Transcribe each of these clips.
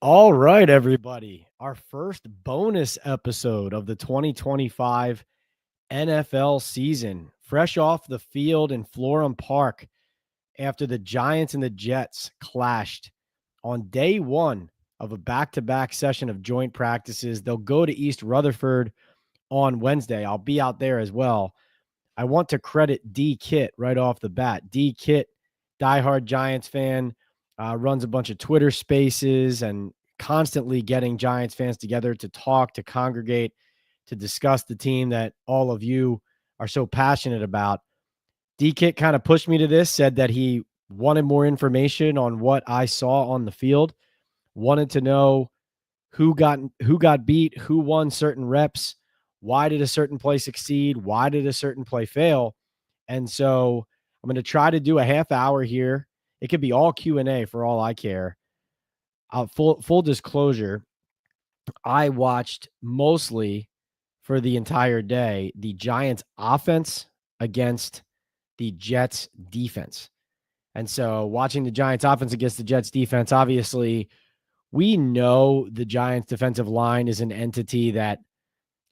All right, everybody. Our first bonus episode of the 2025 NFL season, fresh off the field in Florham Park after the Giants and the Jets clashed on day one of a back-to-back session of joint practices. They'll go to East Rutherford on Wednesday. I'll be out there as well. I want to credit D Kit right off the bat. D Kit, diehard Giants fan, runs a bunch of Twitter spaces and constantly getting Giants fans together to talk, to congregate, to discuss the team that all of you are so passionate about. D Kit kind of pushed me to this, said that he wanted more information on what I saw on the field, wanted to know who got beat, who won certain reps, why did a certain play succeed, why did a certain play fail. And so I'm going to try to do a half hour here. It could be all Q&A for all I care. Full disclosure, I watched mostly for the entire day the Giants offense against the Jets defense. And so watching the Giants offense against the Jets defense, obviously we know the Giants defensive line is an entity that,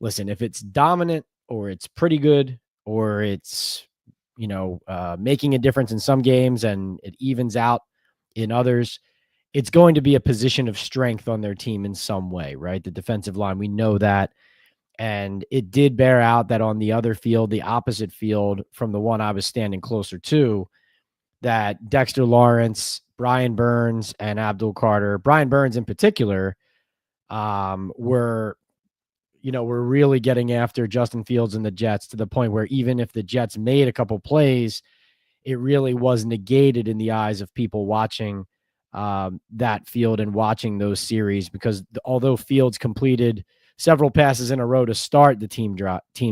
listen, if it's dominant or it's pretty good or it's, making a difference in some games and it evens out in others, it's going to be a position of strength on their team in some way, right? The defensive line, we know that. And it did bear out that on the other field, the opposite field from the one I was standing closer to, that Dexter Lawrence, Brian Burns, and Abdul Carter, Brian Burns in particular, were really getting after Justin Fields and the Jets to the point where even if the Jets made a couple plays, it really was negated in the eyes of people watching that field and watching those series, because although Fields completed several passes in a row to start the team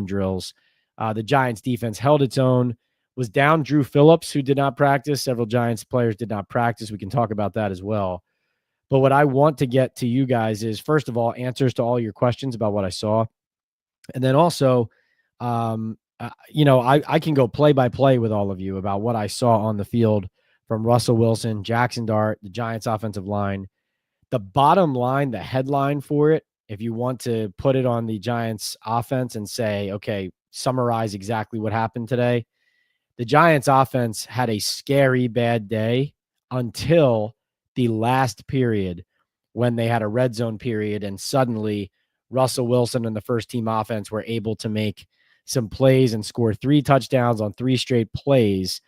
drills, the Giants defense held its own, was down Drew Phillips, who did not practice. Several Giants players did not practice. We can talk about that as well. But what I want to get to you guys is, first of all, answers to all your questions about what I saw. And then also, I can go play by play with all of you about what I saw on the field from Russell Wilson, Jackson Dart, the Giants offensive line. The bottom line, the headline for it, if you want to put it on the Giants offense and say, okay, summarize exactly what happened today. The Giants offense had a scary bad day until the last period, when they had a red zone period and suddenly Russell Wilson and the first team offense were able to make some plays and score 3 touchdowns on 3 straight plays,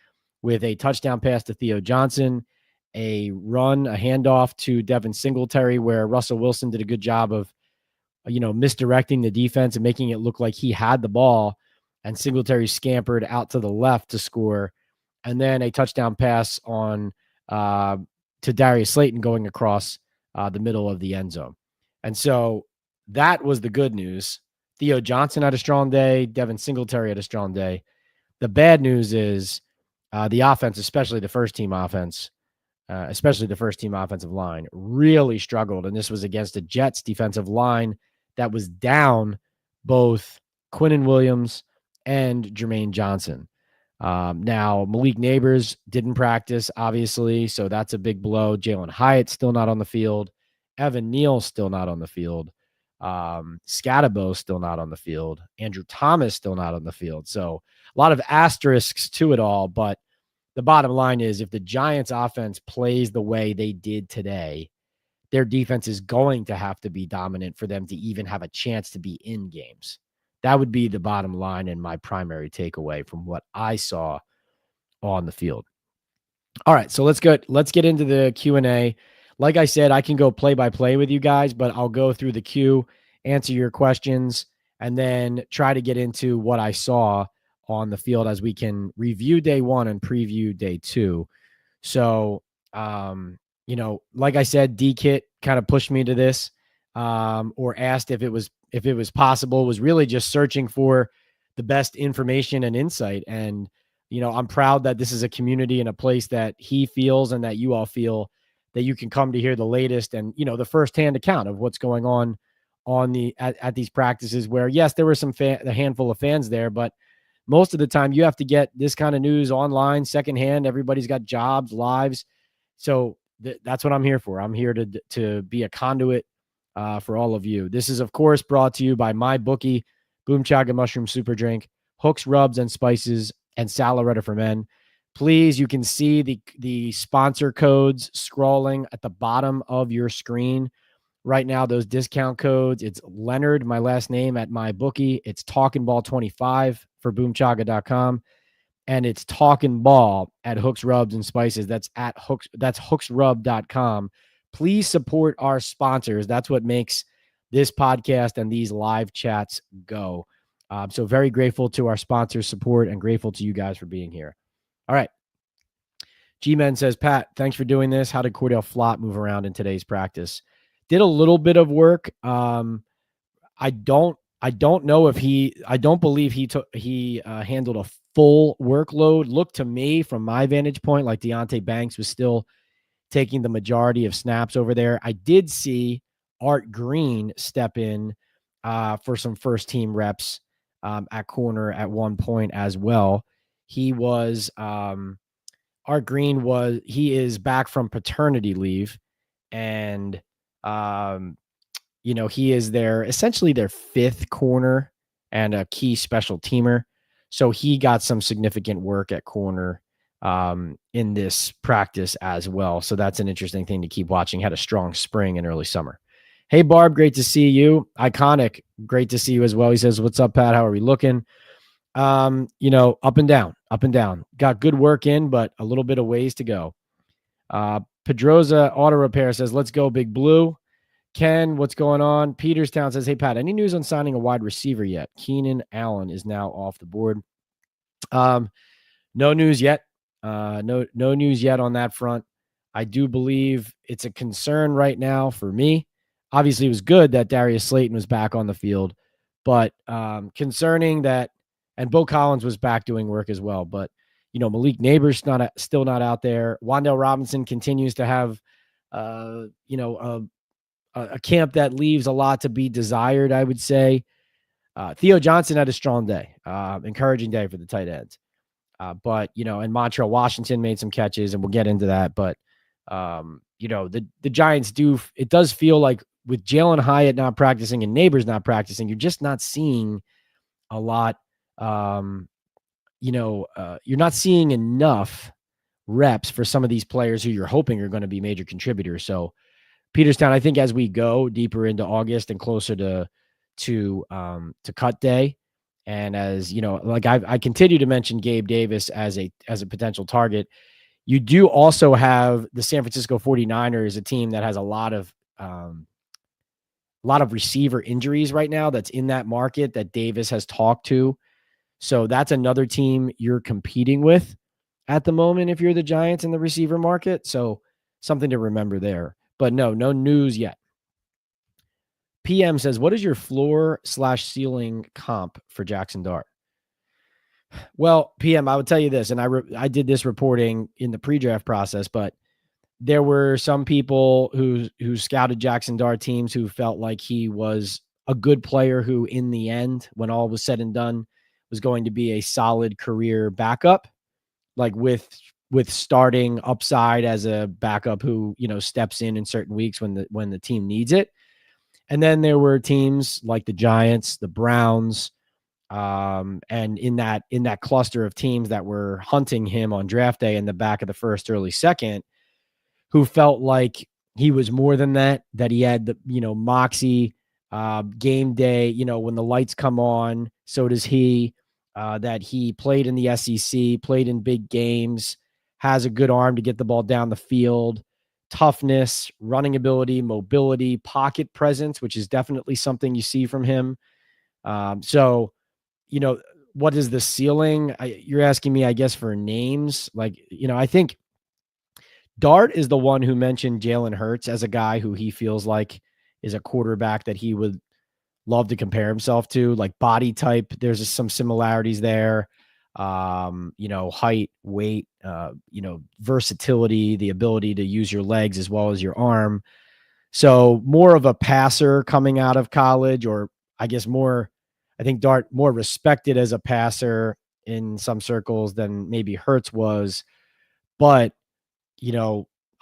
with a touchdown pass to Theo Johnson, a handoff to Devin Singletary, where Russell Wilson did a good job of, misdirecting the defense and making it look like he had the ball, and Singletary scampered out to the left to score, and then a touchdown pass on to Darius Slayton going across the middle of the end zone. And so that was the good news. Theo Johnson had a strong day. Devin Singletary had a strong day. The bad news is the offense, especially the first team offense, especially the first team offensive line, really struggled. And this was against a Jets defensive line that was down both Quinnen Williams and Jermaine Johnson. Now, Malik Neighbors didn't practice, obviously, so that's a big blow. Jalen Hyatt still not on the field. Evan Neal still not on the field. Scatabo still not on the field. Andrew Thomas still not on the field. So a lot of asterisks to it all, but the bottom line is, if the Giants offense plays the way they did today, their defense is going to have to be dominant for them to even have a chance to be in games. That would be the bottom line and my primary takeaway from what I saw on the field. All right, so let's get into the Q&A. Like I said, I can go play by play with you guys, but I'll go through the queue, answer your questions, and then try to get into what I saw on the field as we can review day one and preview day two. So, like I said, D-Kit kind of pushed me to this, or asked if it was possible, was really just searching for the best information and insight. And, I'm proud that this is a community and a place that he feels and that you all feel that you can come to hear the latest and, the firsthand account of what's going on at these practices, where, yes, there were a handful of fans there, but most of the time you have to get this kind of news online secondhand. Everybody's got jobs, lives. So that's what I'm here for. I'm here to be a conduit for all of you. This is, of course, brought to you by my bookie, Boom Chaga Mushroom Super Drink, Hooks, Rubs, and Spices, and Salaretta for Men. Please, you can see the sponsor codes scrolling at the bottom of your screen right now. Those discount codes. It's Leonard, my last name, at my bookie. It's Talking Ball 25 for boomchaga.com. And it's Talking Ball at Hooks, Rubs, and Spices. That's at Hooks. That's hooksrub.com. Please support our sponsors. That's what makes this podcast and these live chats go. So very grateful to our sponsors' support and grateful to you guys for being here. All right. G-Men says, Pat, thanks for doing this. How did Cordell Flott move around in today's practice? Did a little bit of work. I don't know if I don't believe he handled a full workload. Looked to me from my vantage point like Deonte Banks was still taking the majority of snaps over there. I did see Art Green step in for some first team reps at corner at one point as well. He was Art Green he is back from paternity leave, and he is essentially their fifth corner and a key special teamer. So he got some significant work at corner in this practice as well. So that's an interesting thing to keep watching. Had a strong spring and early summer. Hey, Barb, great to see you. Iconic, great to see you as well. He says, what's up, Pat? How are we looking? Up and down. Got good work in, but a little bit of ways to go. Pedroza Auto Repair says, let's go, Big Blue. Ken, what's going on? Peterstown says, hey, Pat, any news on signing a wide receiver yet? Keenan Allen is now off the board. No news yet. No news yet on that front. I do believe it's a concern right now for me. Obviously, it was good that Darius Slayton was back on the field, but concerning that, and Bo Collins was back doing work as well. But, Malik Neighbors still not out there. Wan'Dale Robinson continues to have, a camp that leaves a lot to be desired, I would say. Theo Johnson had a strong day, encouraging day for the tight ends. But, and Montreal Washington made some catches, and we'll get into that. But, the Giants it does feel like with Jalen Hyatt not practicing and Neighbors not practicing, you're just not seeing a lot. You're not seeing enough reps for some of these players who you're hoping are going to be major contributors. So, Peterstown, I think as we go deeper into August and closer to cut day, and as I continue to mention Gabe Davis as a potential target, you do also have the San Francisco 49ers, a team that has a lot of receiver injuries right now that's in that market that Davis has talked to. So that's another team you're competing with at the moment if you're the Giants in the receiver market. So something to remember there. But no news yet. PM says, what is your floor/ceiling comp for Jackson Dart? Well, PM, I would tell you this, and I did this reporting in the pre-draft process, but there were some people who scouted Jackson Dart teams who felt like he was a good player who, in the end, when all was said and done, was going to be a solid career backup, like with starting upside as a backup who, steps in certain weeks when the team needs it. And then there were teams like the Giants, the Browns, and in that cluster of teams that were hunting him on draft day in the back of the first, early second, who felt like he was more than that he had the, moxie, game day, when the lights come on, so does he, that he played in the SEC, played in big games, has a good arm to get the ball down the field, toughness, running ability, mobility, pocket presence, which is definitely something you see from him. So, what is the ceiling? You're asking me, I guess, for names. I think Dart is the one who mentioned Jalen Hurts as a guy who he feels like is a quarterback that he would love to compare himself to, like body type. There's some similarities there. Height, weight, versatility, the ability to use your legs as well as your arm. So more of a passer coming out of college, or I guess I think Dart more respected as a passer in some circles than maybe Hurts was. But,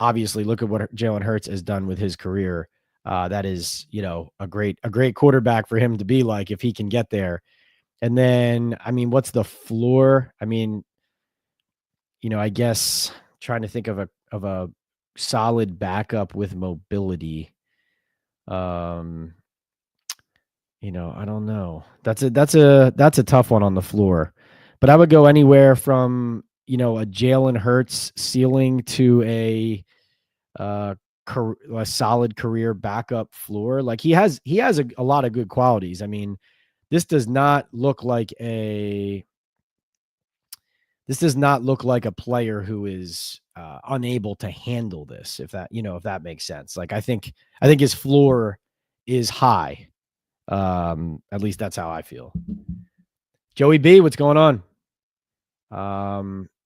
obviously, look at what Jalen Hurts has done with his career. That is, a great quarterback for him to be like if he can get there. And then, I mean, what's the floor? I mean, I guess trying to think of a solid backup with mobility. I don't know. That's a tough one on the floor. But I would go anywhere from, a Jalen Hurts ceiling to a solid career backup floor. Like he has a lot of good qualities. I mean, this does not look like a player who is unable to handle this, if that makes sense. Like I think his floor is high. At least that's how I feel. Joey B, what's going on?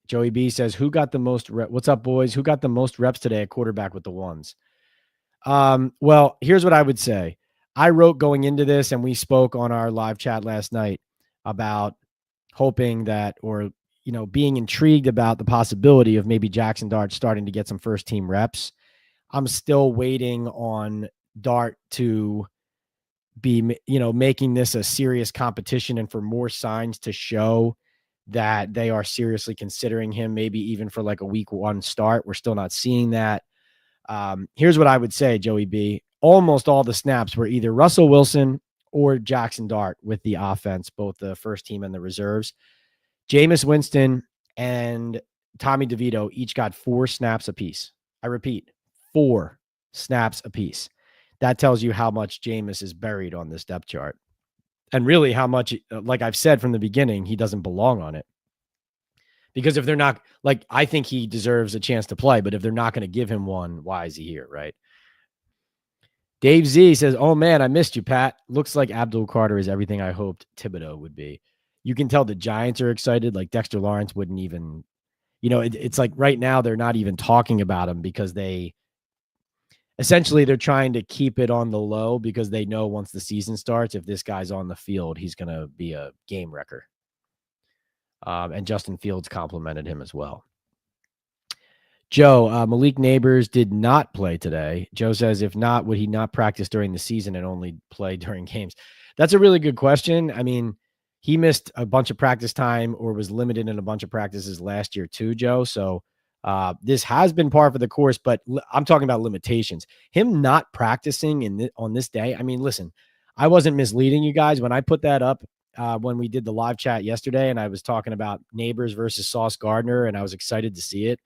Joey B says, who got the most what's up, boys? Who got the most reps today at quarterback with the ones? Well, here's what I would say. I wrote going into this, and we spoke on our live chat last night about hoping that, or, being intrigued about the possibility of maybe Jackson Dart starting to get some first team reps. I'm still waiting on Dart to be, making this a serious competition and for more signs to show that they are seriously considering him, maybe even for like a week 1 start. We're still not seeing that. Here's what I would say, Joey B. Almost all the snaps were either Russell Wilson or Jackson Dart with the offense, both the first team and the reserves. Jameis Winston and Tommy DeVito each got 4 snaps apiece. I repeat, 4 snaps apiece. That tells you how much Jameis is buried on this depth chart. And really how much, like I've said from the beginning, he doesn't belong on it. Because if they're not, like, I think he deserves a chance to play, but if they're not going to give him one, why is he here, right? Dave Z says, oh, man, I missed you, Pat. Looks like Abdul Carter is everything I hoped Thibodeau would be. You can tell the Giants are excited. Like Dexter Lawrence wouldn't even, it's like right now they're not even talking about him because they're trying to keep it on the low because they know once the season starts, if this guy's on the field, he's going to be a game wrecker. And Justin Fields complimented him as well. Joe, Malik Neighbors did not play today. Joe says, if not, would he not practice during the season and only play during games? That's a really good question. I mean, he missed a bunch of practice time or was limited in a bunch of practices last year too, Joe. So this has been par for the course, but I'm talking about limitations. Him not practicing on this day. I mean, listen, I wasn't misleading you guys when I put that up when we did the live chat yesterday, and I was talking about Neighbors versus Sauce Gardner, and I was excited to see it.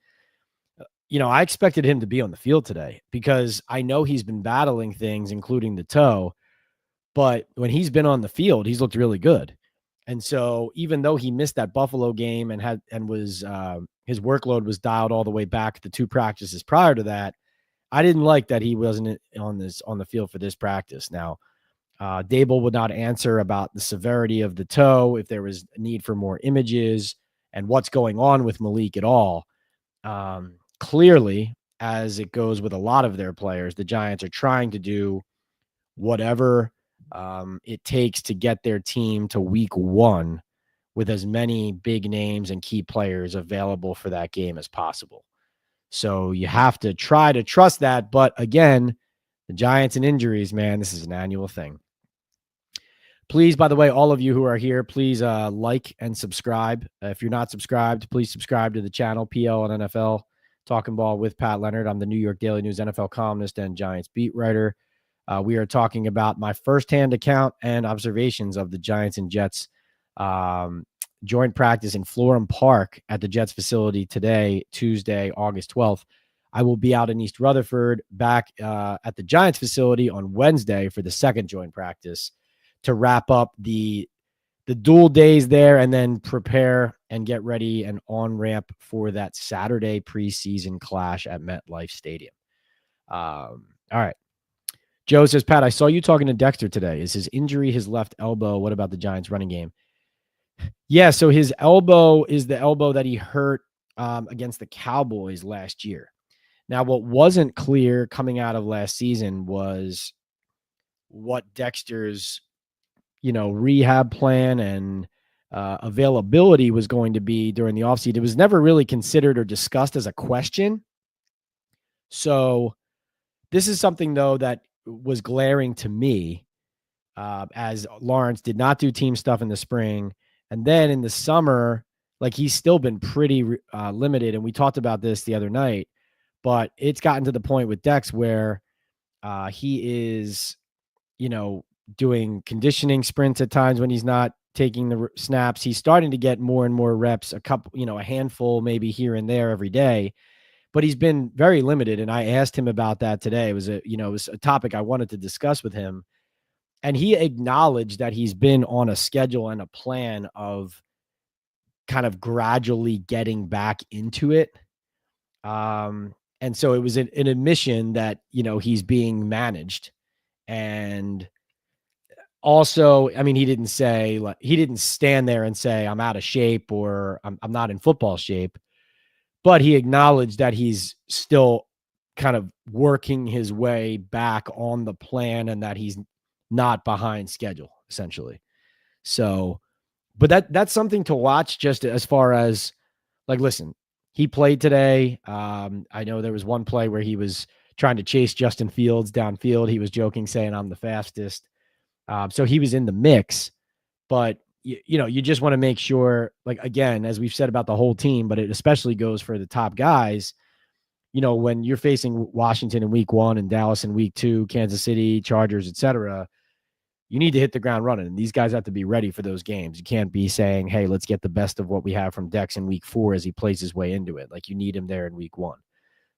I expected him to be on the field today because I know he's been battling things, including the toe, but when he's been on the field, he's looked really good. And so even though he missed that Buffalo game and was his workload was dialed all the way back the 2 practices prior to that, I didn't like that he wasn't on the field for this practice. Now, Daboll would not answer about the severity of the toe, if there was a need for more images and what's going on with Malik at all. Clearly, as it goes with a lot of their players, the Giants are trying to do whatever it takes to get their team to week 1 with as many big names and key players available for that game as possible. So you have to try to trust that. But again, the Giants and injuries, man, this is an annual thing. Please, by the way, all of you who are here, please like and subscribe. If you're not subscribed, please subscribe to the channel, PL and NFL Talking Ball with Pat Leonard. I'm the New York Daily News NFL columnist and Giants beat writer. We are talking about my firsthand account and observations of the Giants and Jets joint practice in Florham Park at the Jets facility today, Tuesday, August 12th. I will be out in East Rutherford, back at the Giants facility on Wednesday for the second joint practice to wrap up the dual days there and then prepare and get ready and on ramp for that Saturday preseason clash at MetLife Stadium. All right. Joe says, Pat, I saw you talking to Dexter today. Is his injury his left elbow? What about the Giants running game? Yeah, so his elbow is the elbow that he hurt against the Cowboys last year. Now, what wasn't clear coming out of last season was what Dexter's, rehab plan and availability was going to be during the offseason. It was never really considered or discussed as a question. So this is something, though, that was glaring to me, as Lawrence did not do team stuff in the spring. And then in the summer, like, he's still been pretty limited. And we talked about this the other night, but it's gotten to the point with Dex where he is, doing conditioning sprints at times when he's not taking the snaps. He's starting to get more and more reps, a handful maybe here and there every day, but he's been very limited. And I asked him about that today. It was a topic I wanted to discuss with him. And he acknowledged that he's been on a schedule and a plan of kind of gradually getting back into it. And so it was an admission that, he's being managed. And also, I mean, he didn't stand there and say, I'm out of shape or I'm not in football shape, but he acknowledged that he's still kind of working his way back on the plan and that he's not behind schedule, essentially. So, but that's something to watch, just as far as, like, listen, he played today. I know there was one play where he was trying to chase Justin Fields downfield. He was joking, saying, I'm the fastest. So he was in the mix, but you just want to make sure, like, again, as we've said about the whole team, but it especially goes for the top guys, when you're facing Washington in week 1 and Dallas in week 2, Kansas City, Chargers, etc., you need to hit the ground running. And these guys have to be ready for those games. You can't be saying, hey, let's get the best of what we have from Dex in week 4 as he plays his way into it. Like, you need him there in week 1.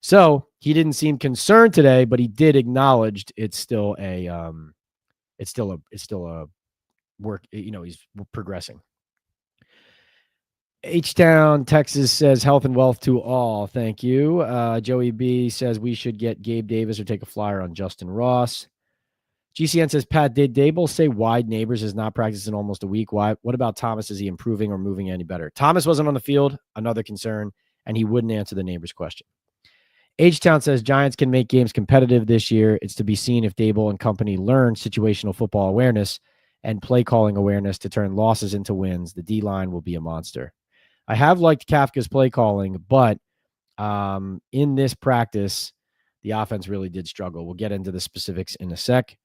So he didn't seem concerned today, but he did acknowledge it's still a work. He's progressing. H-Town, Texas says health and wealth to all. Thank you. Joey B says we should get Gabe Davis or take a flyer on Justin Ross. GCN says, Pat, did Daboll say Wide Neighbors has not practiced in almost a week? Why? What about Thomas? Is he improving or moving any better? Thomas wasn't on the field, another concern, and he wouldn't answer the Neighbors question. H-Town says Giants can make games competitive this year. It's to be seen if Daboll and company learn situational football awareness and play calling awareness to turn losses into wins. The D-line will be a monster. I have liked Kafka's play calling, but in this practice, the offense really did struggle. We'll get into the specifics in a sec.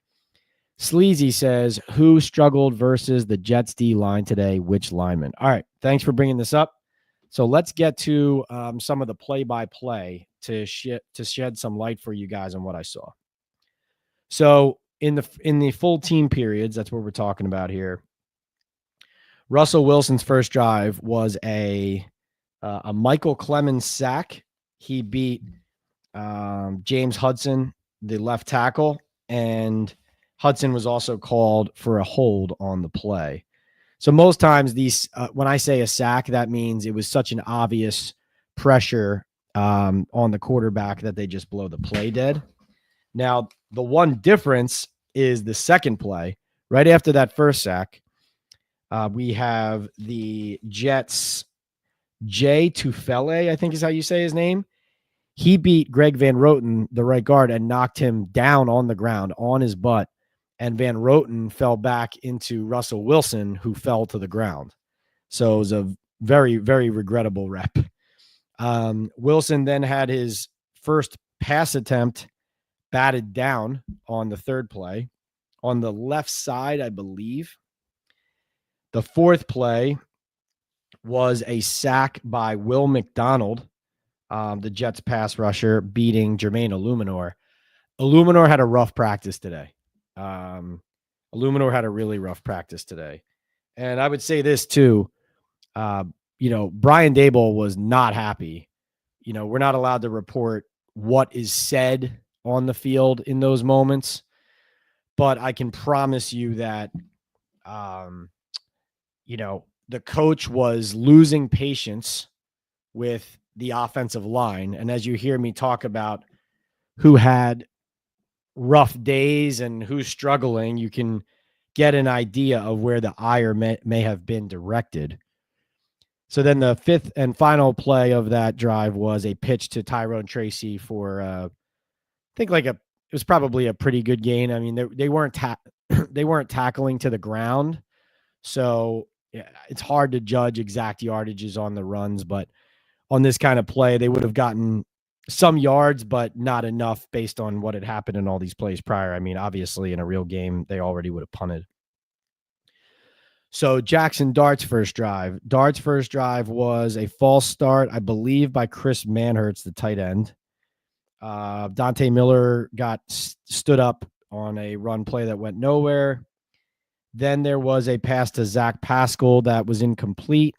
Sleazy says, who struggled versus the Jets D-line today? Which lineman? All right, thanks for bringing this up. So let's get to some of the play-by-play to shed some light for you guys on what I saw. So in the full team periods, that's what we're talking about here. Russell Wilson's first drive was a Michael Clemens sack. He beat James Hudson, the left tackle, and Hudson was also called for a hold on the play. So most times these, when I say a sack, that means it was such an obvious pressure on the quarterback that they just blow the play dead. Now, the one difference is the second play. Right after that first sack, we have the Jets' Jay Tufele, I think is how you say his name. He beat Greg Van Roten, the right guard, and knocked him down on the ground on his butt. And Van Roten fell back into Russell Wilson, who fell to the ground. So it was a very, very regrettable rep. Wilson then had his first pass attempt batted down on the third play on the left side, I believe. The fourth play was a sack by Will McDonald, the Jets pass rusher, beating Jermaine Illuminor. Illuminor had a rough practice today. Illuminor had a really rough practice today. And I would say this too, Brian Daboll was not happy. We're not allowed to report what is said on the field in those moments, but I can promise you that, the coach was losing patience with the offensive line. And as you hear me talk about who had rough days and who's struggling, you can get an idea of where the ire may have been directed. So then the fifth and final play of that drive was a pitch to Tyrone Tracy for, I think it was probably a pretty good gain. I mean, they weren't they weren't tackling to the ground. So yeah, it's hard to judge exact yardages on the runs, but on this kind of play, they would have gotten some yards, but not enough based on what had happened in all these plays prior. I mean, obviously, in a real game, they already would have punted. So Jackson Dart's first drive. Dart's first drive was a false start, I believe, by Chris Manhertz, the tight end. Dante Miller got stood up on a run play that went nowhere. Then there was a pass to Zach Pascal that was incomplete.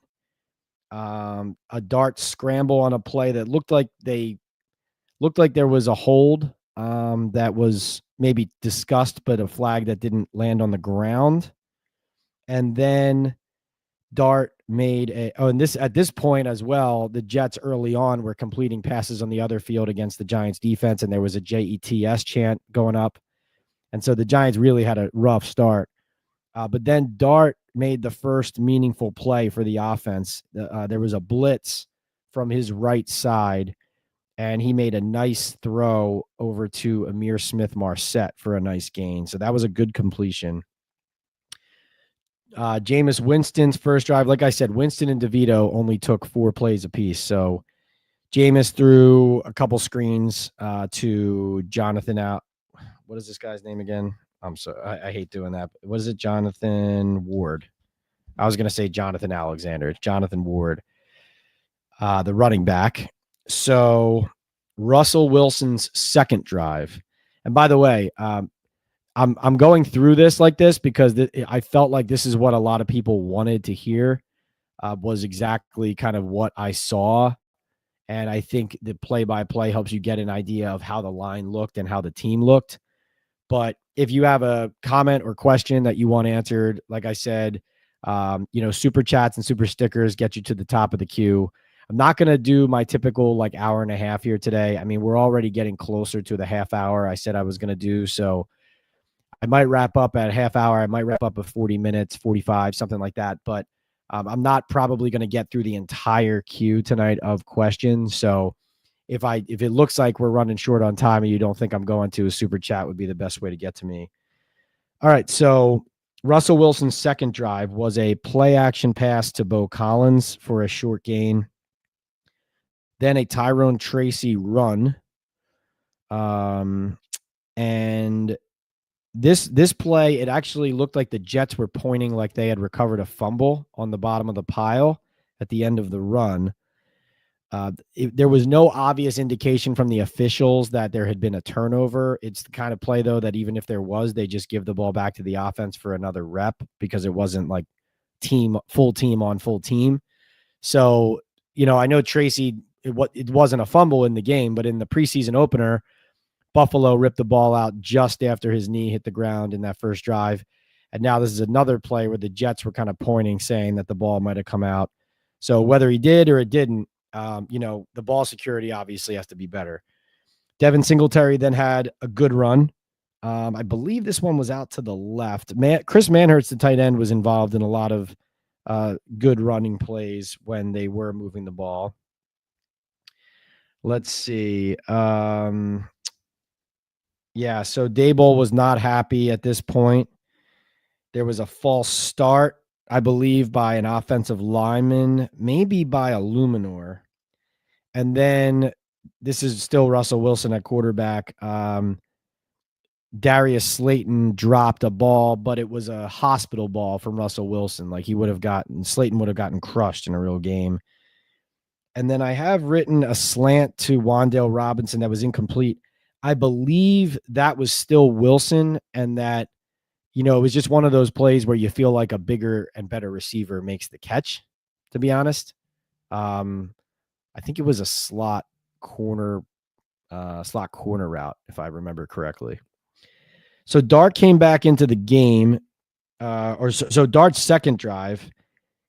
A Dart scramble on a play that looked like there was a hold that was maybe discussed, but a flag that didn't land on the ground. And then Dart made at this point as well, the Jets early on were completing passes on the other field against the Giants defense, and there was a JETS chant going up. And so the Giants really had a rough start. But then Dart made the first meaningful play for the offense. There was a blitz from his right side, and he made a nice throw over to Amir Smith-Marset for a nice gain. So that was a good completion. Jameis Winston's first drive, like I said, Winston and DeVito only took 4 plays apiece. So Jameis threw a couple screens to Jonathan out. What is this guy's name again? I'm sorry, I hate doing that. What is it? Jonathan Ward. I was going to say Jonathan Alexander. It's Jonathan Ward, the running back. So Russell Wilson's second drive. And by the way, I'm going through this like this because I felt like this is what a lot of people wanted to hear, was exactly kind of what I saw. And I think the play-by-play helps you get an idea of how the line looked and how the team looked. But if you have a comment or question that you want answered, like I said, super chats and super stickers get you to the top of the queue. I'm not going to do my typical hour and a half here today. I mean, we're already getting closer to the half hour I said I was going to do. So I might wrap up at a half hour. I might wrap up at 40 minutes, 45, something like that. But I'm not probably going to get through the entire queue tonight of questions. So if it looks like we're running short on time and you don't think I'm going to, a super chat would be the best way to get to me. All right. So Russell Wilson's second drive was a play action pass to Bo Collins for a short gain. Then a Tyrone Tracy run. And this play, it actually looked like the Jets were pointing like they had recovered a fumble on the bottom of the pile at the end of the run. There was no obvious indication from the officials that there had been a turnover. It's the kind of play, though, that even if there was, they just give the ball back to the offense for another rep because it wasn't like full team on full team. So, I know Tracy, it wasn't a fumble in the game, but in the preseason opener, Buffalo ripped the ball out just after his knee hit the ground in that first drive. And now this is another play where the Jets were kind of pointing, saying that the ball might have come out. So whether he did or it didn't, the ball security obviously has to be better. Devin Singletary then had a good run. I believe this one was out to the left. Chris Manhertz, the tight end, was involved in a lot of good running plays when they were moving the ball. Let's see. So Daboll was not happy at this point. There was a false start, I believe, by an offensive lineman, maybe by a Luminor. And then this is still Russell Wilson at quarterback. Darius Slayton dropped a ball, but it was a hospital ball from Russell Wilson. Like Slayton would have gotten crushed in a real game. And then I have written a slant to Wan'Dale Robinson that was incomplete. I believe that was still Wilson, and that, it was just one of those plays where you feel like a bigger and better receiver makes the catch, to be honest. I think it was a slot corner route, if I remember correctly. So Dart came back into the game, so Dart's second drive,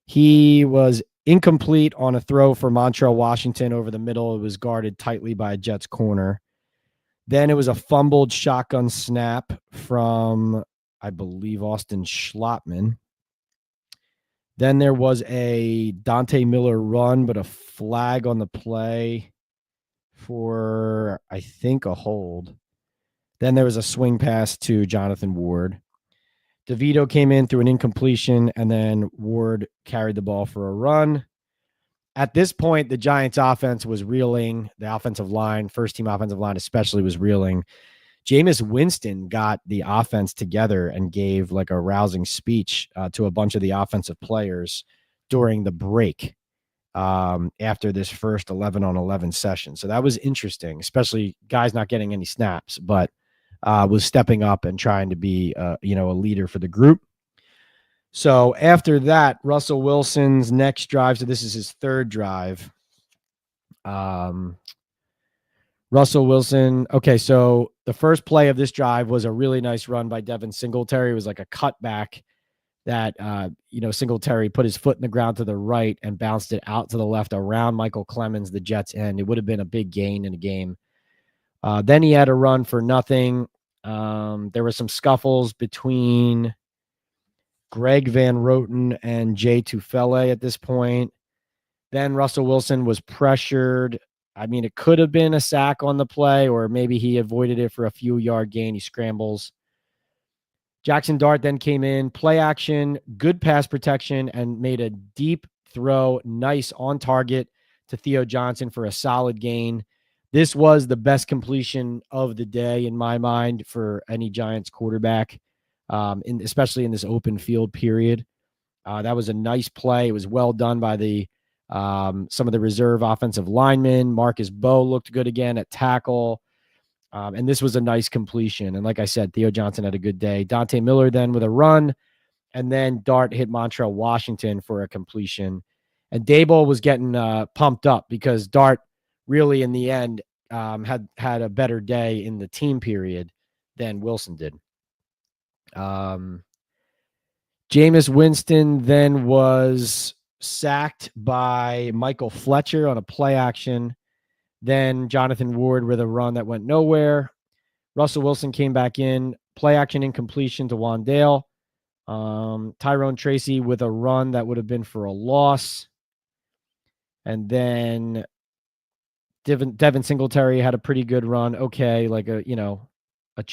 he was incomplete on a throw for Montrell Washington over the middle. It was guarded tightly by a Jets corner. Then it was a fumbled shotgun snap from, I believe, Austin Schlottman. Then there was a Dante Miller run, but a flag on the play for, I think, a hold. Then there was a swing pass to Jonathan Ward. DeVito came in through an incompletion, and then Ward carried the ball for a run. At this point, the Giants offense was reeling. The offensive line, first team offensive line especially, was reeling. Jameis Winston got the offense together and gave like a rousing speech to a bunch of the offensive players during the break after this first 11-on-11 session. So that was interesting, especially guys not getting any snaps, but was stepping up and trying to be, a leader for the group. So after that, Russell Wilson's next drive, so this is his third drive. Russell Wilson. Okay, so the first play of this drive was a really nice run by Devin Singletary. It was like a cutback that, Singletary put his foot in the ground to the right and bounced it out to the left around Michael Clemens, the Jets' end. It would have been a big gain in the game. Then he had a run for nothing. There were some scuffles between Greg Van Roten and Jay Tufele at this point. Then Russell Wilson was pressured. I mean, it could have been a sack on the play, or maybe he avoided it for a few yard gain. He scrambles. Jackson Dart then came in, play action, good pass protection, and made a deep throw, nice on target to Theo Johnson for a solid gain. This was the best completion of the day in my mind for any Giants quarterback, especially in this open field period. That was a nice play. It was well done by some of the reserve offensive linemen. Marcus Bowe looked good again at tackle. And this was a nice completion. And like I said, Theo Johnson had a good day. Dante Miller then with a run, and then Dart hit Montrell Washington for a completion. And Daboll was getting pumped up because Dart really in the end had a better day in the team period than Wilson did. Jameis Winston then was sacked by Michael Fletcher on a play action. Then Jonathan Ward with a run that went nowhere. Russell Wilson came back in, play action incompletion to Wandale. Tyrone Tracy with a run that would have been for a loss. And then Devin Singletary had a pretty good run. Okay, like not a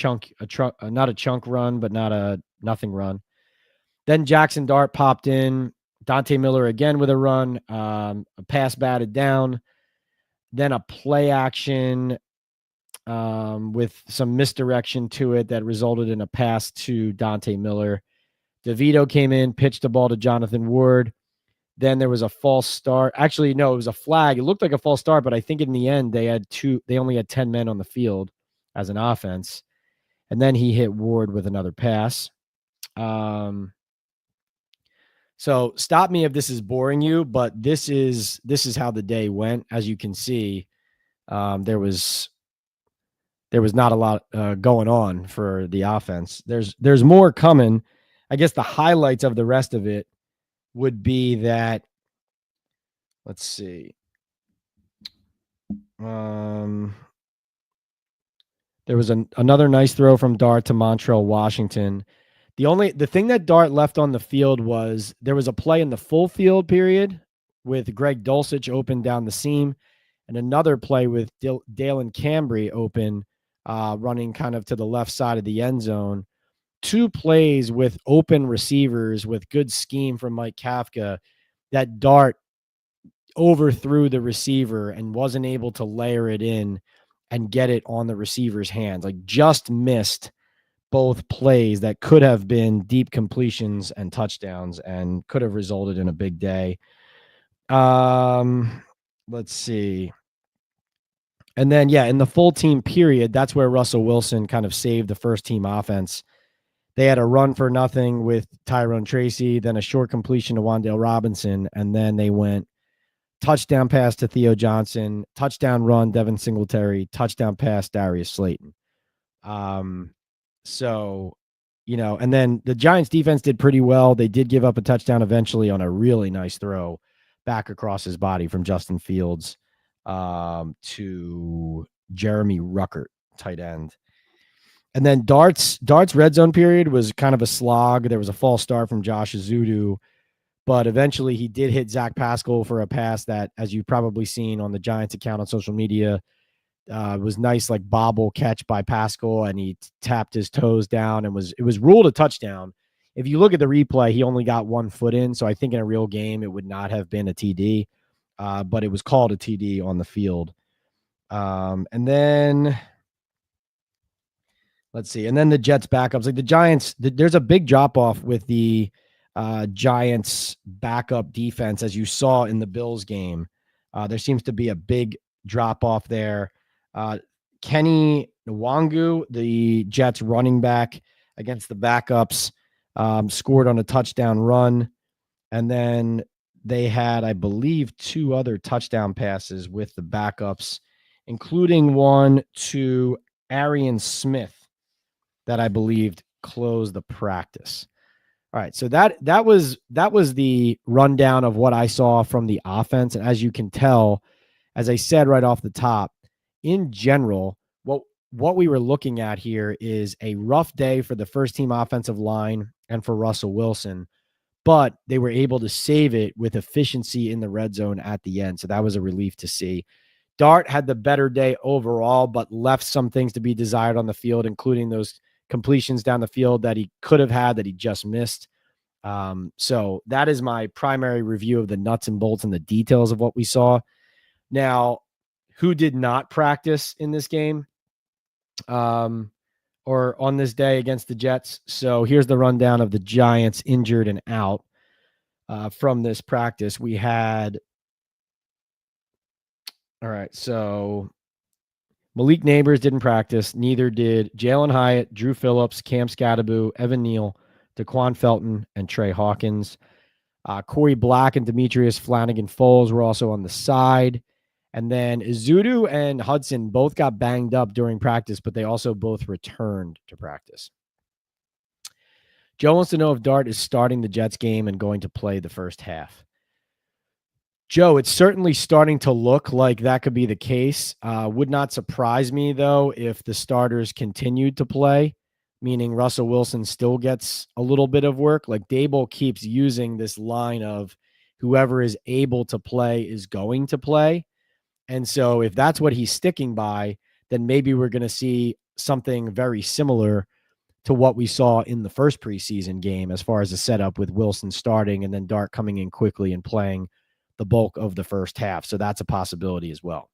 chunk run, but not a nothing run. Then Jackson Dart popped in. Dante Miller again with a run. A pass batted down. Then a play action with some misdirection to it that resulted in a pass to Dante Miller. DeVito came in, pitched the ball to Jonathan Ward. Then there was a false start. Actually, no, it was a flag. It looked like a false start, but I think in the end they only had 10 men on the field as an offense. And then he hit Ward with another pass. So stop me if this is boring you, but this is how the day went. As you can see, there was not a lot going on for the offense. There's more coming. I guess the highlights of the rest of it would be that, let's see. There was another nice throw from Dart to Montrell Washington. The thing that Dart left on the field was there was a play in the full field period with Greg Dulcich open down the seam, and another play with Dalen Cambry open, running kind of to the left side of the end zone. Two plays with open receivers with good scheme from Mike Kafka that Dart overthrew the receiver and wasn't able to layer it in and get it on the receiver's hands. Like just missed both plays that could have been deep completions and touchdowns and could have resulted in a big day. Let's see. And then, in the full team period, that's where Russell Wilson kind of saved the first team offense. They had a run for nothing with Tyrone Tracy, then a short completion to Wandale Robinson, and then they went touchdown pass to Theo Johnson, touchdown run Devin Singletary, touchdown pass Darius Slayton. So, and then the Giants defense did pretty well. They did give up a touchdown eventually on a really nice throw back across his body from Justin Fields to Jeremy Ruckert, tight end. And then Dart's red zone period was kind of a slog. There was a false start from Josh Azudu, but eventually he did hit Zach Pascal for a pass that, as you've probably seen on the Giants account on social media, was nice, like bobble catch by Pascal, and he tapped his toes down and it was ruled a touchdown. If you look at the replay, he only got 1 foot in, so I think in a real game it would not have been a TD. but it was called a TD on the field. And then let's see. And then the Jets backups, like the Giants, there's a big drop off with the Giants backup defense, as you saw in the Bills game. There seems to be a big drop off there. Kenny Nwangu, the Jets running back against the backups, scored on a touchdown run. And then they had, I believe, 2 other touchdown passes with the backups, including one to Arian Smith that I believed closed the practice. All right, so that was the rundown of what I saw from the offense. And as you can tell, as I said right off the top, in general, what we were looking at here is a rough day for the first team offensive line and for Russell Wilson, but they were able to save it with efficiency in the red zone at the end. So that was a relief to see. Dart had the better day overall, but left some things to be desired on the field, including those completions down the field that he could have had that he just missed. So that is my primary review of the nuts and bolts and the details of what we saw. Now, who did not practice in this game or on this day against the Jets? So here's the rundown of the Giants injured and out from this practice. We had, all right, so Malik Neighbors didn't practice. Neither did Jalen Hyatt, Drew Phillips, Cam Scadaboo, Evan Neal, Daquan Felton, and Trey Hawkins. Corey Black and Demetrius Flanagan-Foles were also on the side. And then Izudu and Hudson both got banged up during practice, but they also both returned to practice. Joe wants to know if Dart is starting the Jets game and going to play the first half. Joe, it's certainly starting to look like that could be the case. Would not surprise me, though, if the starters continued to play, meaning Russell Wilson still gets a little bit of work. Like Daboll keeps using this line of whoever is able to play is going to play. And so if that's what he's sticking by, then maybe we're going to see something very similar to what we saw in the first preseason game as far as the setup with Wilson starting and then Dart coming in quickly and playing the bulk of the first half. So that's a possibility as well.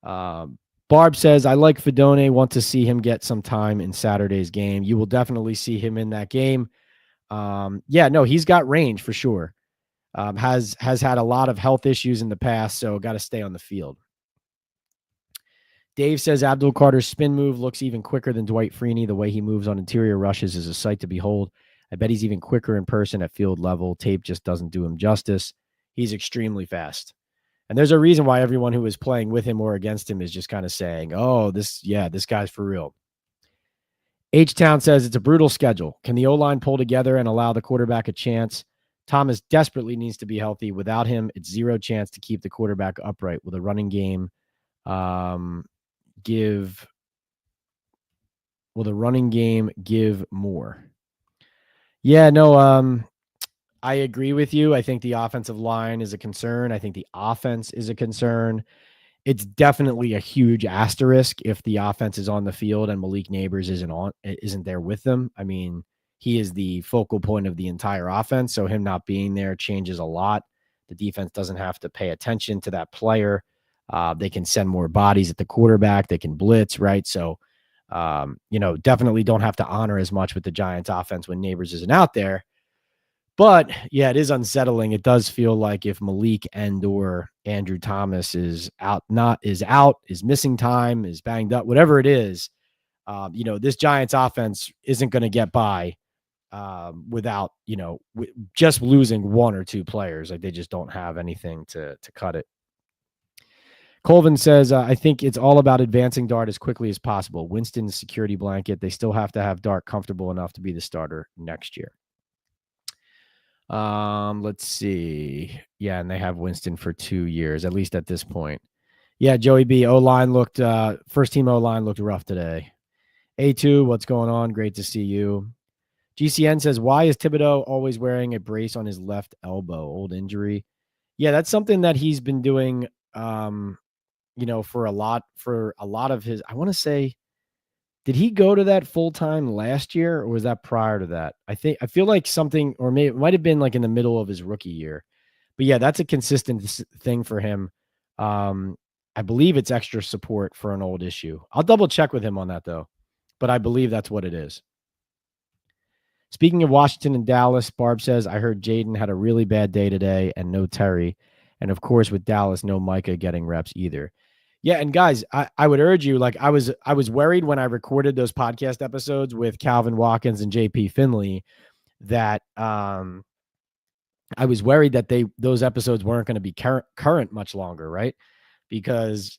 Barb says, I like Fedone, want to see him get some time in Saturday's game. You will definitely see him in that game. He's got range for sure. Has had a lot of health issues in the past, so got to stay on the field. Dave says Abdul Carter's spin move looks even quicker than Dwight Freeney. The way he moves on interior rushes is a sight to behold. I bet he's even quicker in person at field level. Tape just doesn't do him justice. He's extremely fast. And there's a reason why everyone who is playing with him or against him is just kind of saying, oh, this guy's for real. H-Town says it's a brutal schedule. Can the O-line pull together and allow the quarterback a chance? Thomas desperately needs to be healthy. Without him, it's zero chance to keep the quarterback upright. Will the running game give more? Yeah, no, I agree with you. I think the offensive line is a concern. I think the offense is a concern. It's definitely a huge asterisk if the offense is on the field and Malik Neighbors isn't there with them. I mean, he is the focal point of the entire offense, so him not being there changes a lot. The defense doesn't have to pay attention to that player. They can send more bodies at the quarterback. They can blitz, right? So, definitely don't have to honor as much with the Giants offense when Neighbors isn't out there. But, yeah, it is unsettling. It does feel like if Malik and or Andrew Thomas is missing time, is banged up, whatever it is, this Giants offense isn't going to get by without, just losing one or two players. Like they just don't have anything to cut it. Colvin says, I think it's all about advancing Dart as quickly as possible. Winston's security blanket. They still have to have Dart comfortable enough to be the starter next year. Let's see. Yeah, and they have Winston for 2 years, at least at this point. Yeah, Joey B. O-line looked, first team O-line looked rough today. A2, what's going on? Great to see you. GCN says, why is Thibodeau always wearing a brace on his left elbow? Old injury. Yeah, that's something that he's been doing, for a lot of his, I want to say, did he go to that full time last year or was that prior to that? I feel like something, or maybe it might've been like in the middle of his rookie year, But yeah, that's a consistent thing for him. I believe it's extra support for an old issue. I'll double check with him on that though, but I believe that's what it is. Speaking of Washington and Dallas, Barb says, I heard Jaden had a really bad day today and no Terry. And of course, with Dallas, no Micah getting reps either. Yeah, and guys, I would urge you, like I was worried when I recorded those podcast episodes with Calvin Watkins and JP Finley that I was worried that those episodes weren't going to be current much longer, right? Because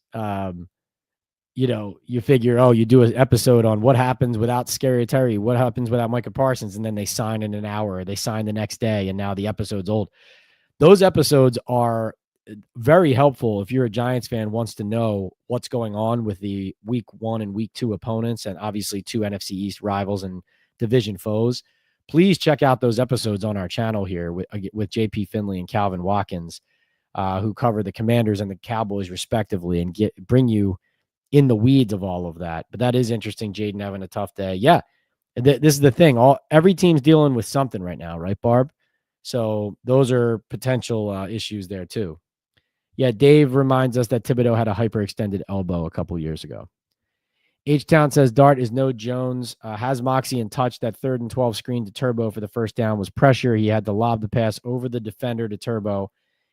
you figure, oh, you do an episode on what happens without Scary Terry, what happens without Micah Parsons, and then they sign in an hour, or they sign the next day, and now the episode's old. Those episodes are very helpful if you're a Giants fan, wants to know what's going on with the week 1 and week 2 opponents, and obviously 2 NFC East rivals and division foes. Please check out those episodes on our channel here with JP Finley and Calvin Watkins, who cover the Commanders and the Cowboys respectively, and bring you in the weeds of all of that. But that is interesting. Jaden having a tough day. Yeah. This is the thing. Every team's dealing with something right now, right, Barb? So those are potential issues there too. Yeah. Dave reminds us that Thibodeau had a hyperextended elbow a couple years ago. H-Town says Dart is no Jones, has Moxie in touch. That 3rd and 12 screen to Turbo for the first down was pressure. He had to lob the pass over the defender to Turbo,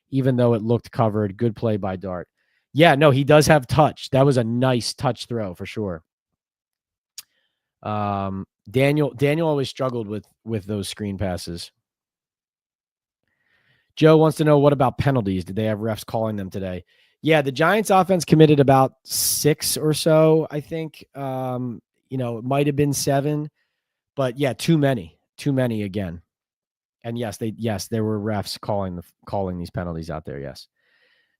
even though it looked covered. Good play by Dart. Yeah, no, he does have touch. That was a nice touch throw for sure. Daniel always struggled with those screen passes. Joe wants to know, what about penalties? Did they have refs calling them today? Yeah, the Giants offense committed about 6 or so, I think. It might have been 7, but yeah, too many again. And yes, there were refs calling these penalties out there. Yes.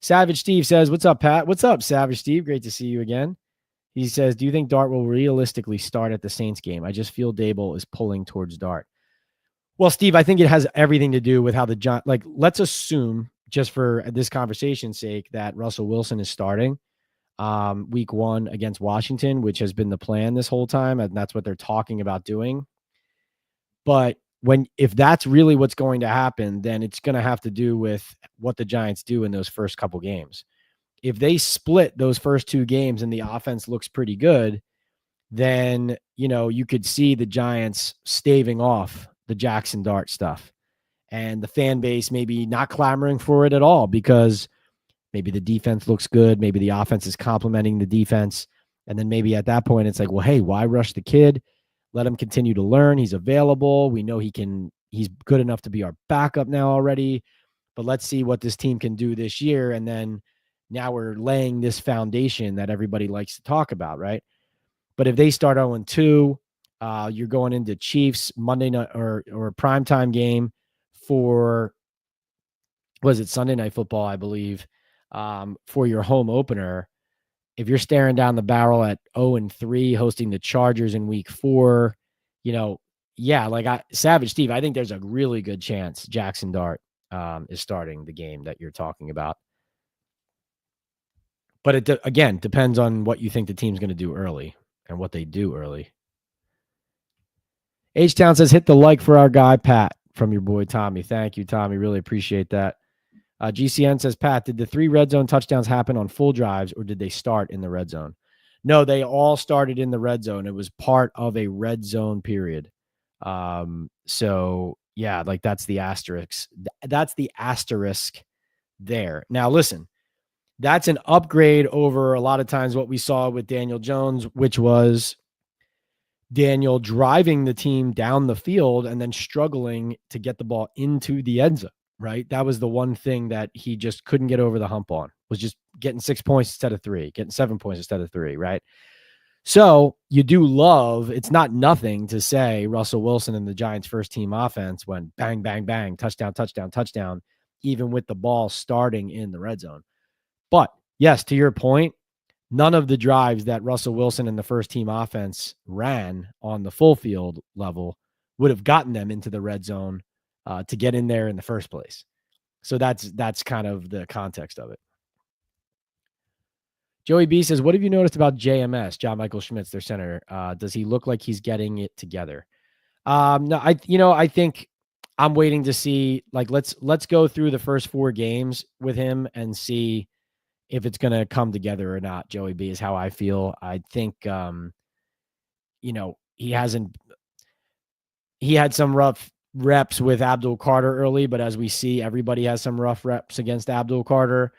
Savage Steve says, what's up, Pat? What's up, Savage Steve? Great to see you again. He says, do you think Dart will realistically start at the Saints game? I just feel Daboll is pulling towards Dart. Well, Steve, I think it has everything to do with how let's assume, just for this conversation's sake, that Russell Wilson is starting week 1 against Washington, which has been the plan this whole time, and that's what they're talking about doing. But if that's really what's going to happen, then it's going to have to do with what the Giants do in those first couple games. If they split those first 2 games and the offense looks pretty good, then, you could see the Giants staving off the Jackson Dart stuff, and the fan base maybe not clamoring for it at all because maybe the defense looks good. Maybe the offense is complementing the defense. And then maybe at that point, it's like, well, hey, why rush the kid? Let him continue to learn. He's available. We know he's good enough to be our backup now already, but let's see what this team can do this year. And then now we're laying this foundation that everybody likes to talk about, right? But if they start 0-2, you're going into Chiefs Monday night or primetime game for, was it Sunday Night Football, I believe, for your home opener. If you're staring down the barrel at 0-3, hosting the Chargers in week 4, Savage Steve, I think there's a really good chance Jackson Dart is starting the game that you're talking about. But it, again, depends on what you think the team's going to do early and what they do early. H-Town says, hit the like for our guy, Pat, from your boy, Tommy. Thank you, Tommy. Really appreciate that. GCN says, Pat, did the 3 red zone touchdowns happen on full drives, or did they start in the red zone? No, they all started in the red zone. It was part of a red zone period. So yeah, that's the asterisk. That's the asterisk there. Now, listen, that's an upgrade over a lot of times what we saw with Daniel Jones, which was Daniel driving the team down the field and then struggling to get the ball into the end zone. Right. That was the one thing that he just couldn't get over the hump on, was just getting 6 points instead of 3, getting 7 points instead of 3. Right. So you do love, it's not nothing to say Russell Wilson and the Giants first team offense went bang, bang, bang, touchdown, touchdown, touchdown, even with the ball starting in the red zone. But yes, to your point, none of the drives that Russell Wilson and the first team offense ran on the full field level would have gotten them into the red zone to get in there in the first place. So that's kind of the context of it. Joey B says, what have you noticed about JMS, John Michael Schmitz, their center? Does he look like he's getting it together? No, I think I'm waiting to see, like, let's go through the first 4 games with him and see if it's going to come together or not. Joey B is how I feel. I think, he had some rough reps with Abdul Carter early, but as we see, everybody has some rough reps against Abdul Carter.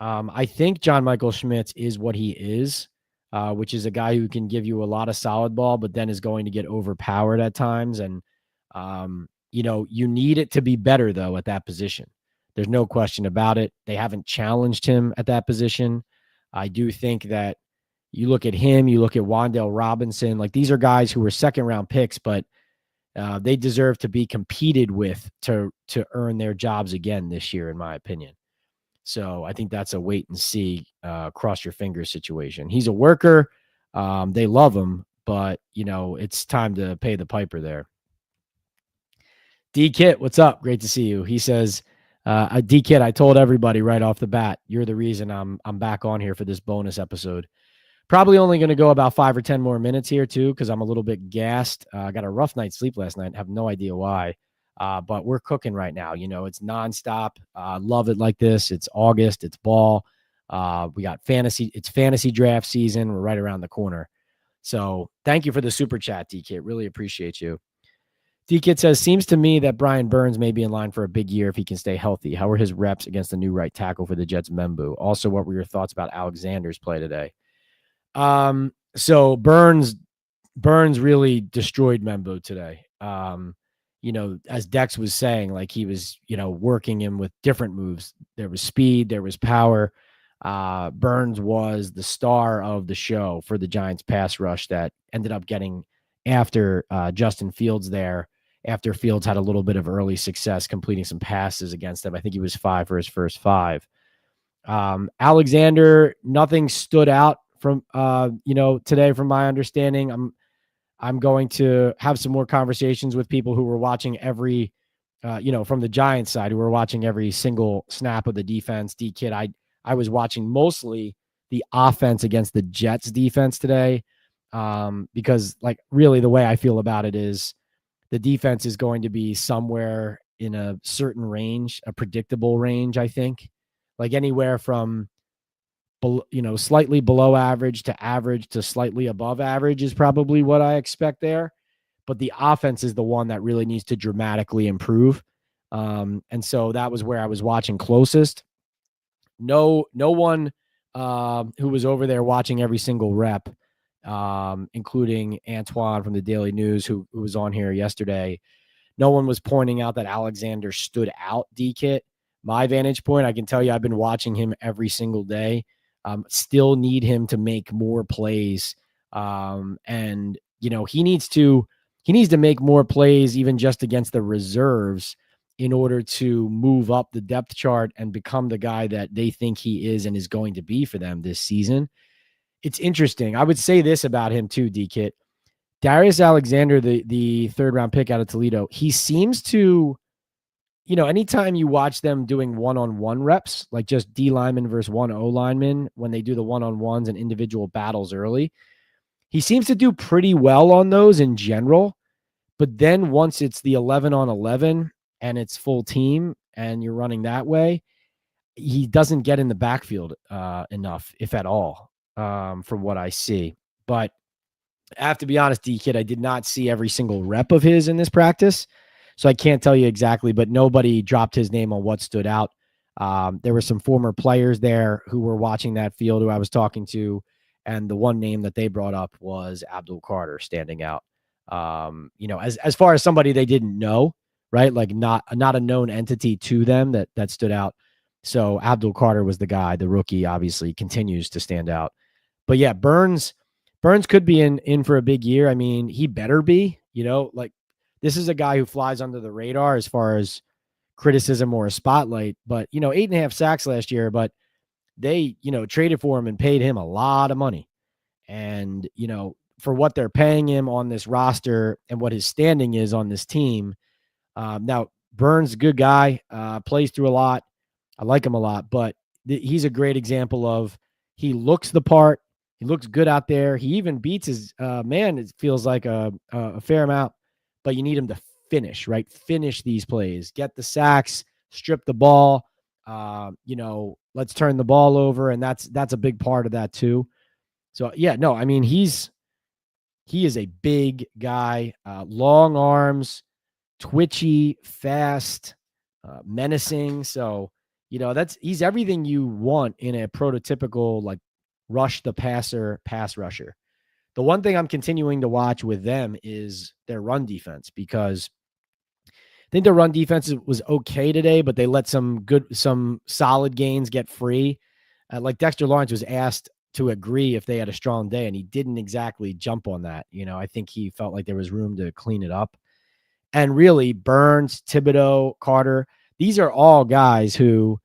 I think John Michael Schmitz is what he is, which is a guy who can give you a lot of solid ball, but then is going to get overpowered at times. And, you need it to be better, though, at that position. There's no question about it. They haven't challenged him at that position. I do think that you look at him, you look at Wan'Dale Robinson, like these are guys who were second-round picks, but they deserve to be competed with to earn their jobs again this year, in my opinion. So I think that's a wait and see, cross your fingers situation. He's a worker. They love him, but, it's time to pay the piper there. D-Kit, what's up? Great to see you. He says, D-Kit, I told everybody right off the bat, you're the reason I'm back on here for this bonus episode. Probably only going to go about 5 or 10 more minutes here, too, because I'm a little bit gassed. I got a rough night's sleep last night. I have no idea why. But we're cooking right now. It's nonstop. Love it like this. It's August. It's ball. We got fantasy. It's fantasy draft season. We're right around the corner. So thank you for the super chat, D-Kit. Really appreciate you. D-Kit says, seems to me that Brian Burns may be in line for a big year if he can stay healthy. How were his reps against the new right tackle for the Jets, Membu? Also, what were your thoughts about Alexander's play today? So Burns really destroyed Membu today. As Dex was saying, like he was, working him with different moves. There was speed, there was power. Burns was the star of the show for the Giants pass rush that ended up getting after Justin Fields there, after Fields had a little bit of early success completing some passes against them. I think he was 5 for his first 5. Alexander, nothing stood out from, today from my understanding. I'm going to have some more conversations with people who were watching every, from the Giants side, who were watching every single snap of the defense. D-Kid, I was watching mostly the offense against the Jets defense today, because, like, really the way I feel about it is the defense is going to be somewhere in a certain range, a predictable range, I think. Like anywhere from, slightly below average to slightly above average is probably what I expect there. But the offense is the one that really needs to dramatically improve. And so that was where I was watching closest. No one who was over there watching every single rep, including Antoine from the Daily News, who was on here yesterday. No one was pointing out that Alexander stood out, D-Kit. My vantage point, I can tell you I've been watching him every single day. Still need him to make more plays. And, he needs to make more plays even just against the reserves in order to move up the depth chart and become the guy that they think he is and is going to be for them this season. It's interesting. I would say this about him too, D-Kit. Darius Alexander, the 3rd round pick out of Toledo, he seems to, anytime you watch them doing one-on-one reps, like just D lineman versus one O lineman, when they do the one-on-ones and individual battles early, he seems to do pretty well on those in general. But then once it's the 11 on 11 and it's full team and you're running that way, he doesn't get in the backfield enough, if at all, from what I see. But I have to be honest, D-Kid, I did not see every single rep of his in this practice, so I can't tell you exactly, but nobody dropped his name on what stood out. There were some former players there who were watching that field who I was talking to, and the one name that they brought up was Abdul Carter standing out. As far as somebody they didn't know, right? Like not a known entity to them that stood out. So Abdul Carter was the guy. The rookie obviously continues to stand out. But yeah, Burns could be in for a big year. I mean, he better be, like this is a guy who flies under the radar as far as criticism or a spotlight, but 8.5 sacks last year, but they, traded for him and paid him a lot of money. And, for what they're paying him on this roster and what his standing is on this team. Now Burns, a good guy, plays through a lot. I like him a lot, but he's a great example of, he looks the part. He looks good out there. He even beats his man. It feels like a fair amount, but you need him to finish, right? Finish these plays, get the sacks, strip the ball, let's turn the ball over. And that's a big part of that too. So yeah, no, I mean, he is a big guy, long arms, twitchy, fast, menacing. So, he's everything you want in a prototypical, like, rush the passer, pass rusher. The one thing I'm continuing to watch with them is their run defense, because I think their run defense was okay today, but they let some solid gains get free. Like Dexter Lawrence was asked to agree if they had a strong day, and he didn't exactly jump on that. I think he felt like there was room to clean it up. And really, Burns, Thibodeau, Carter, these are all guys who,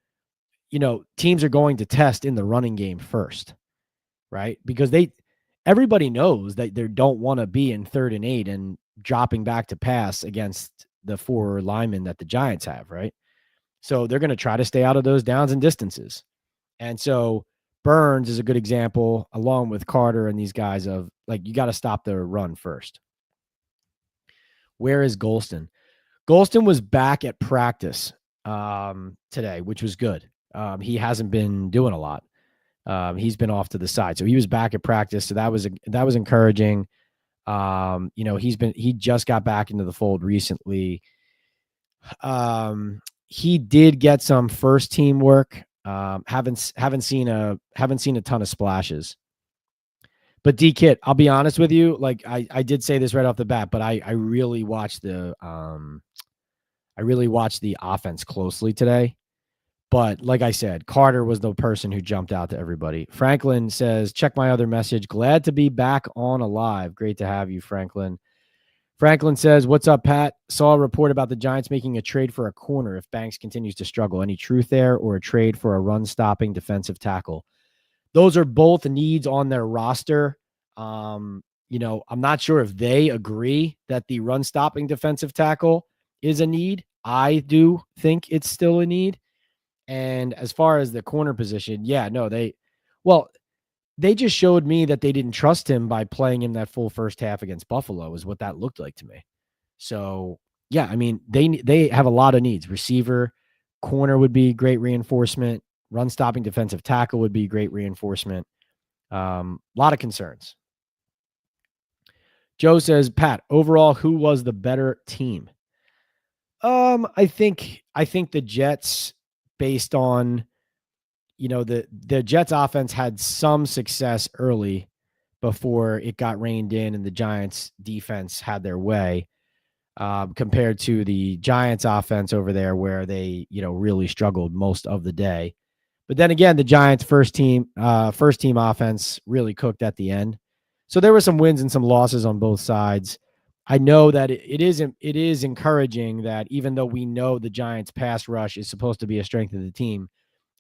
teams are going to test in the running game first, right? Because everybody knows that they don't want to be in 3rd and 8 and dropping back to pass against the 4 linemen that the Giants have, right? So they're going to try to stay out of those downs and distances. And so Burns is a good example, along with Carter and these guys, of, like, you got to stop the run first. Where is Golston? Golston was back at practice today, which was good. He hasn't been doing a lot. He's been off to the side, so he was back at practice. So that was encouraging. He just got back into the fold recently. He did get some first team work. Haven't seen a ton of splashes. But D-Kit, I'll be honest with you, like I did say this right off the bat, but I really watched the offense closely today. But like I said, Carter was the person who jumped out to everybody. Franklin says, check my other message. Glad to be back on alive. Great to have you, Franklin. Franklin says, what's up, Pat? Saw a report about the Giants making a trade for a corner if Banks continues to struggle. Any truth there, or a trade for a run-stopping defensive tackle? Those are both needs on their roster. I'm not sure if they agree that the run-stopping defensive tackle is a need. I do think it's still a need. And as far as the corner position, they just showed me that they didn't trust him by playing him that full first half against Buffalo, is what that looked like to me. So, yeah, I mean, they have a lot of needs. Receiver, corner would be great reinforcement. Run-stopping defensive tackle would be great reinforcement. A lot of concerns. Joe says, Pat, overall, who was the better team? I think the Jets, based on, the Jets offense had some success early before it got reined in and the Giants defense had their way, compared to the Giants offense over there, where they, really struggled most of the day. But then again, the Giants first team offense really cooked at the end. So there were some wins and some losses on both sides. I know that it is encouraging that, even though we know the Giants pass rush is supposed to be a strength of the team,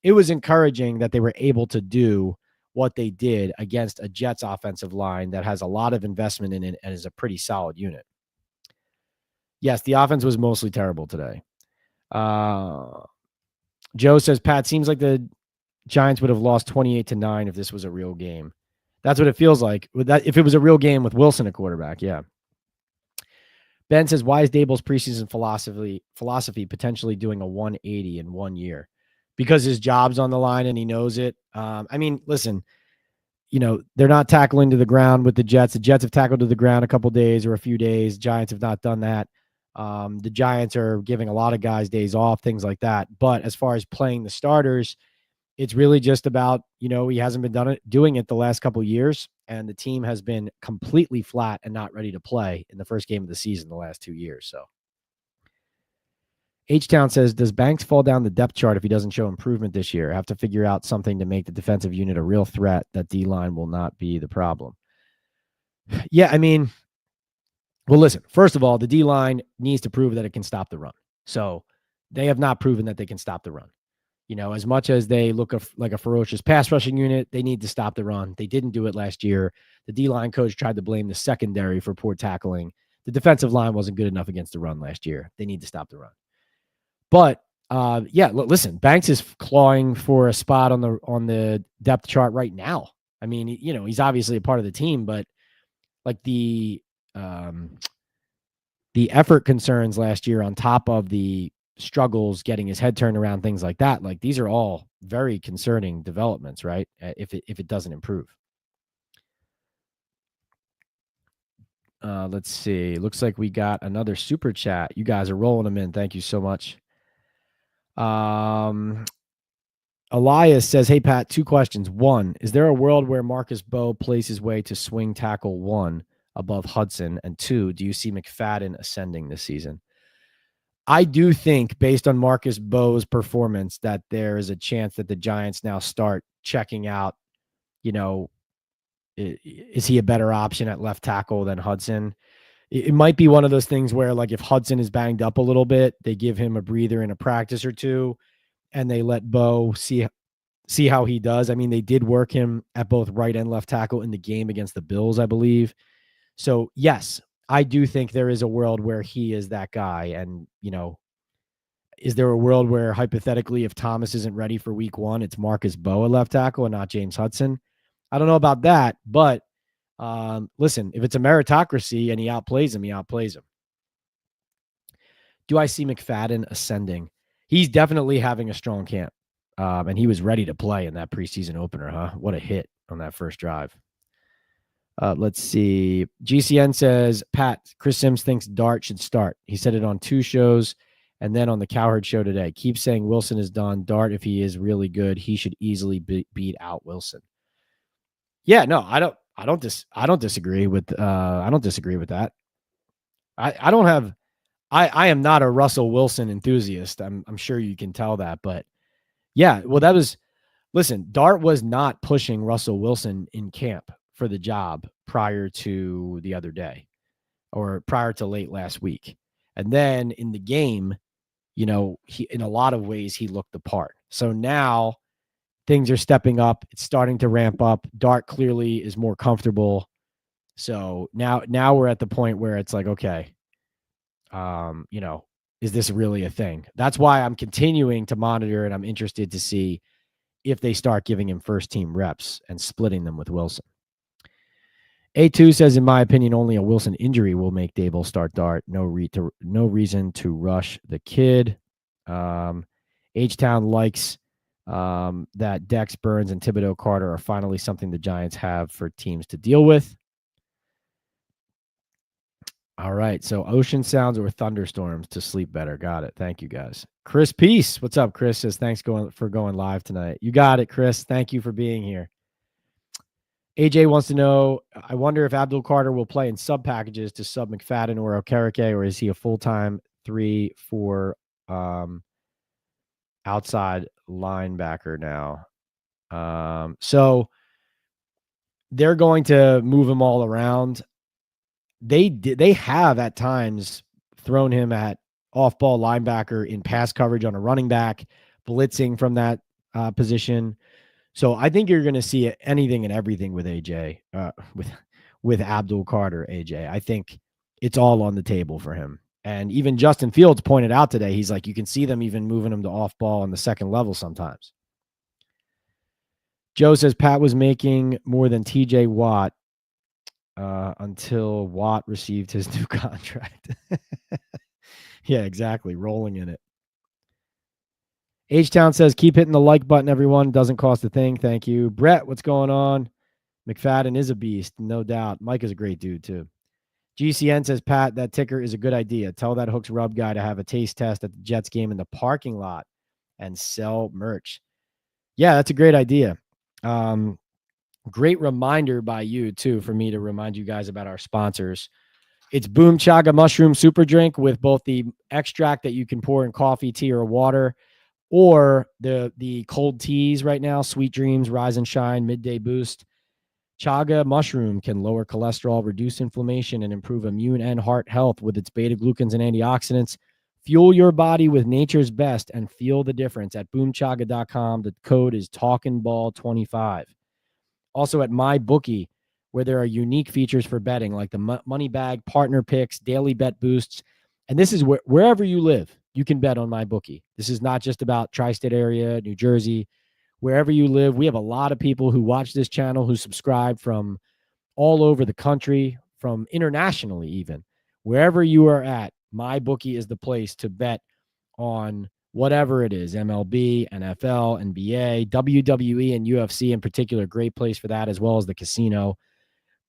it was encouraging that they were able to do what they did against a Jets offensive line that has a lot of investment in it and is a pretty solid unit. Yes, the offense was mostly terrible today. Joe says, Pat, seems like the Giants would have lost 28-9 if this was a real game. That's what it feels like. If it was a real game with Wilson at quarterback, yeah. Ben says, why is Daboll's preseason philosophy potentially doing a 180 in 1 year? Because his job's on the line and he knows it. I mean, listen, they're not tackling to the ground with the Jets. The Jets have tackled to the ground a couple days or a few days. Giants have not done that. The Giants are giving a lot of guys days off, things like that. But as far as playing the starters, it's really just about, he hasn't been doing it the last couple of years, and the team has been completely flat and not ready to play in the first game of the season the last 2 years. So H-Town says, does Banks fall down the depth chart if he doesn't show improvement this year? Have to figure out something to make the defensive unit a real threat that D-line will not be the problem. Yeah, I mean, well, listen, first of all, the D-line needs to prove that it can stop the run. So they have not proven that they can stop the run. As much as they look like a ferocious pass rushing unit, they need to stop the run. They didn't do it last year. The D-line coach tried to blame the secondary for poor tackling. The defensive line wasn't good enough against the run last year. They need to stop the run. But listen, Banks is clawing for a spot on the depth chart right now. I mean, he's obviously a part of the team, but like the the effort concerns last year on top of the struggles getting his head turned around, things like that. Like, these are all very concerning developments, right? If it doesn't improve. Let's see. Looks like we got another super chat. You guys are rolling them in. Thank you so much. Elias says, "Hey Pat, 2 questions. 1, is there a world where Marcus Bowe plays his way to swing tackle 1 above Hudson? And 2, do you see McFadden ascending this season?" I do think, based on Marcus Bowe's performance, that there is a chance that the Giants now start checking out, is he a better option at left tackle than Hudson? It might be one of those things where, like, if Hudson is banged up a little bit, they give him a breather in a practice or two, and they let Bowe see how he does. I mean, they did work him at both right and left tackle in the game against the Bills, I believe. So, yes, I do think there is a world where he is that guy. And, is there a world where, hypothetically, if Thomas isn't ready for week 1, it's Marcus Bowe at left tackle and not James Hudson? I don't know about that, but listen, if it's a meritocracy and he outplays him, he outplays him. Do I see McFadden ascending? He's definitely having a strong camp, and he was ready to play in that preseason opener, huh? What a hit on that first drive. Let's see. GCN says, Pat, Chris Sims thinks Dart should start. He said it on 2 shows and then on the Cowherd show today. Keep saying Wilson is done. Dart, if he is really good, he should easily beat out Wilson. Yeah, no, I don't disagree with that. I am not a Russell Wilson enthusiast. I'm sure you can tell that, but yeah, well, listen, Dart was not pushing Russell Wilson in camp for the job prior to the other day or prior to late last week. And then in the game, he, in a lot of ways, he looked the part. So now things are stepping up. It's starting to ramp up. Dart clearly is more comfortable. So now we're at the point where it's like, okay, is this really a thing? That's why I'm continuing to monitor, and I'm interested to see if they start giving him first team reps and splitting them with Wilson. A2 says, in my opinion, only a Wilson injury will make Daboll start Dart. No reason to rush the kid. H-Town likes that Dex, Burns, and Thibodeau Carter are finally something the Giants have for teams to deal with. All right, so ocean sounds or thunderstorms to sleep better. Got it. Thank you, guys. Chris Peace, what's up? Chris says, thanks for going live tonight. You got it, Chris. Thank you for being here. AJ wants to know, I wonder if Abdul Carter will play in sub packages to sub McFadden or Okereke, or is he a full-time 3-4 outside linebacker now? So they're going to move him all around. They have at times thrown him at off-ball linebacker in pass coverage on a running back, blitzing from that position. So I think you're going to see anything and everything with AJ, with Abdul Carter, AJ. I think it's all on the table for him. And even Justin Fields pointed out today, he's like, you can see them even moving him to off-ball on the second level sometimes. Joe says Pat was making more than TJ Watt until Watt received his new contract. Yeah, exactly. Rolling in it. H-Town says, keep hitting the like button, everyone. Doesn't cost a thing. Thank you. Brett, what's going on? McFadden is a beast, no doubt. Mike is a great dude, too. GCN says, Pat, that ticker is a good idea. Tell that Hooks Rub guy to have a taste test at the Jets game in the parking lot and sell merch. Yeah, that's a great idea. Great reminder by you, too, for me to remind you guys about our sponsors. It's Boom Chaga Mushroom Super Drink with both the extract that you can pour in coffee, tea, or water, or the cold teas right now, Sweet Dreams, Rise and Shine, Midday Boost. Chaga mushroom can lower cholesterol, reduce inflammation, and improve immune and heart health with its beta-glucans and antioxidants. Fuel your body with nature's best and feel the difference at boomchaga.com. The code is TalkinBall25. Also at MyBookie, where there are unique features for betting like the money bag, partner picks, daily bet boosts. And this is wherever you live, you can bet on MyBookie. This is not just about tri-state area, New Jersey. Wherever you live, we have a lot of people who watch this channel who subscribe from all over the country, from internationally even, Wherever you are at, MyBookie is the place to bet on whatever it is, MLB, NFL, NBA, WWE, and UFC in particular. Great place for that, as well as the casino.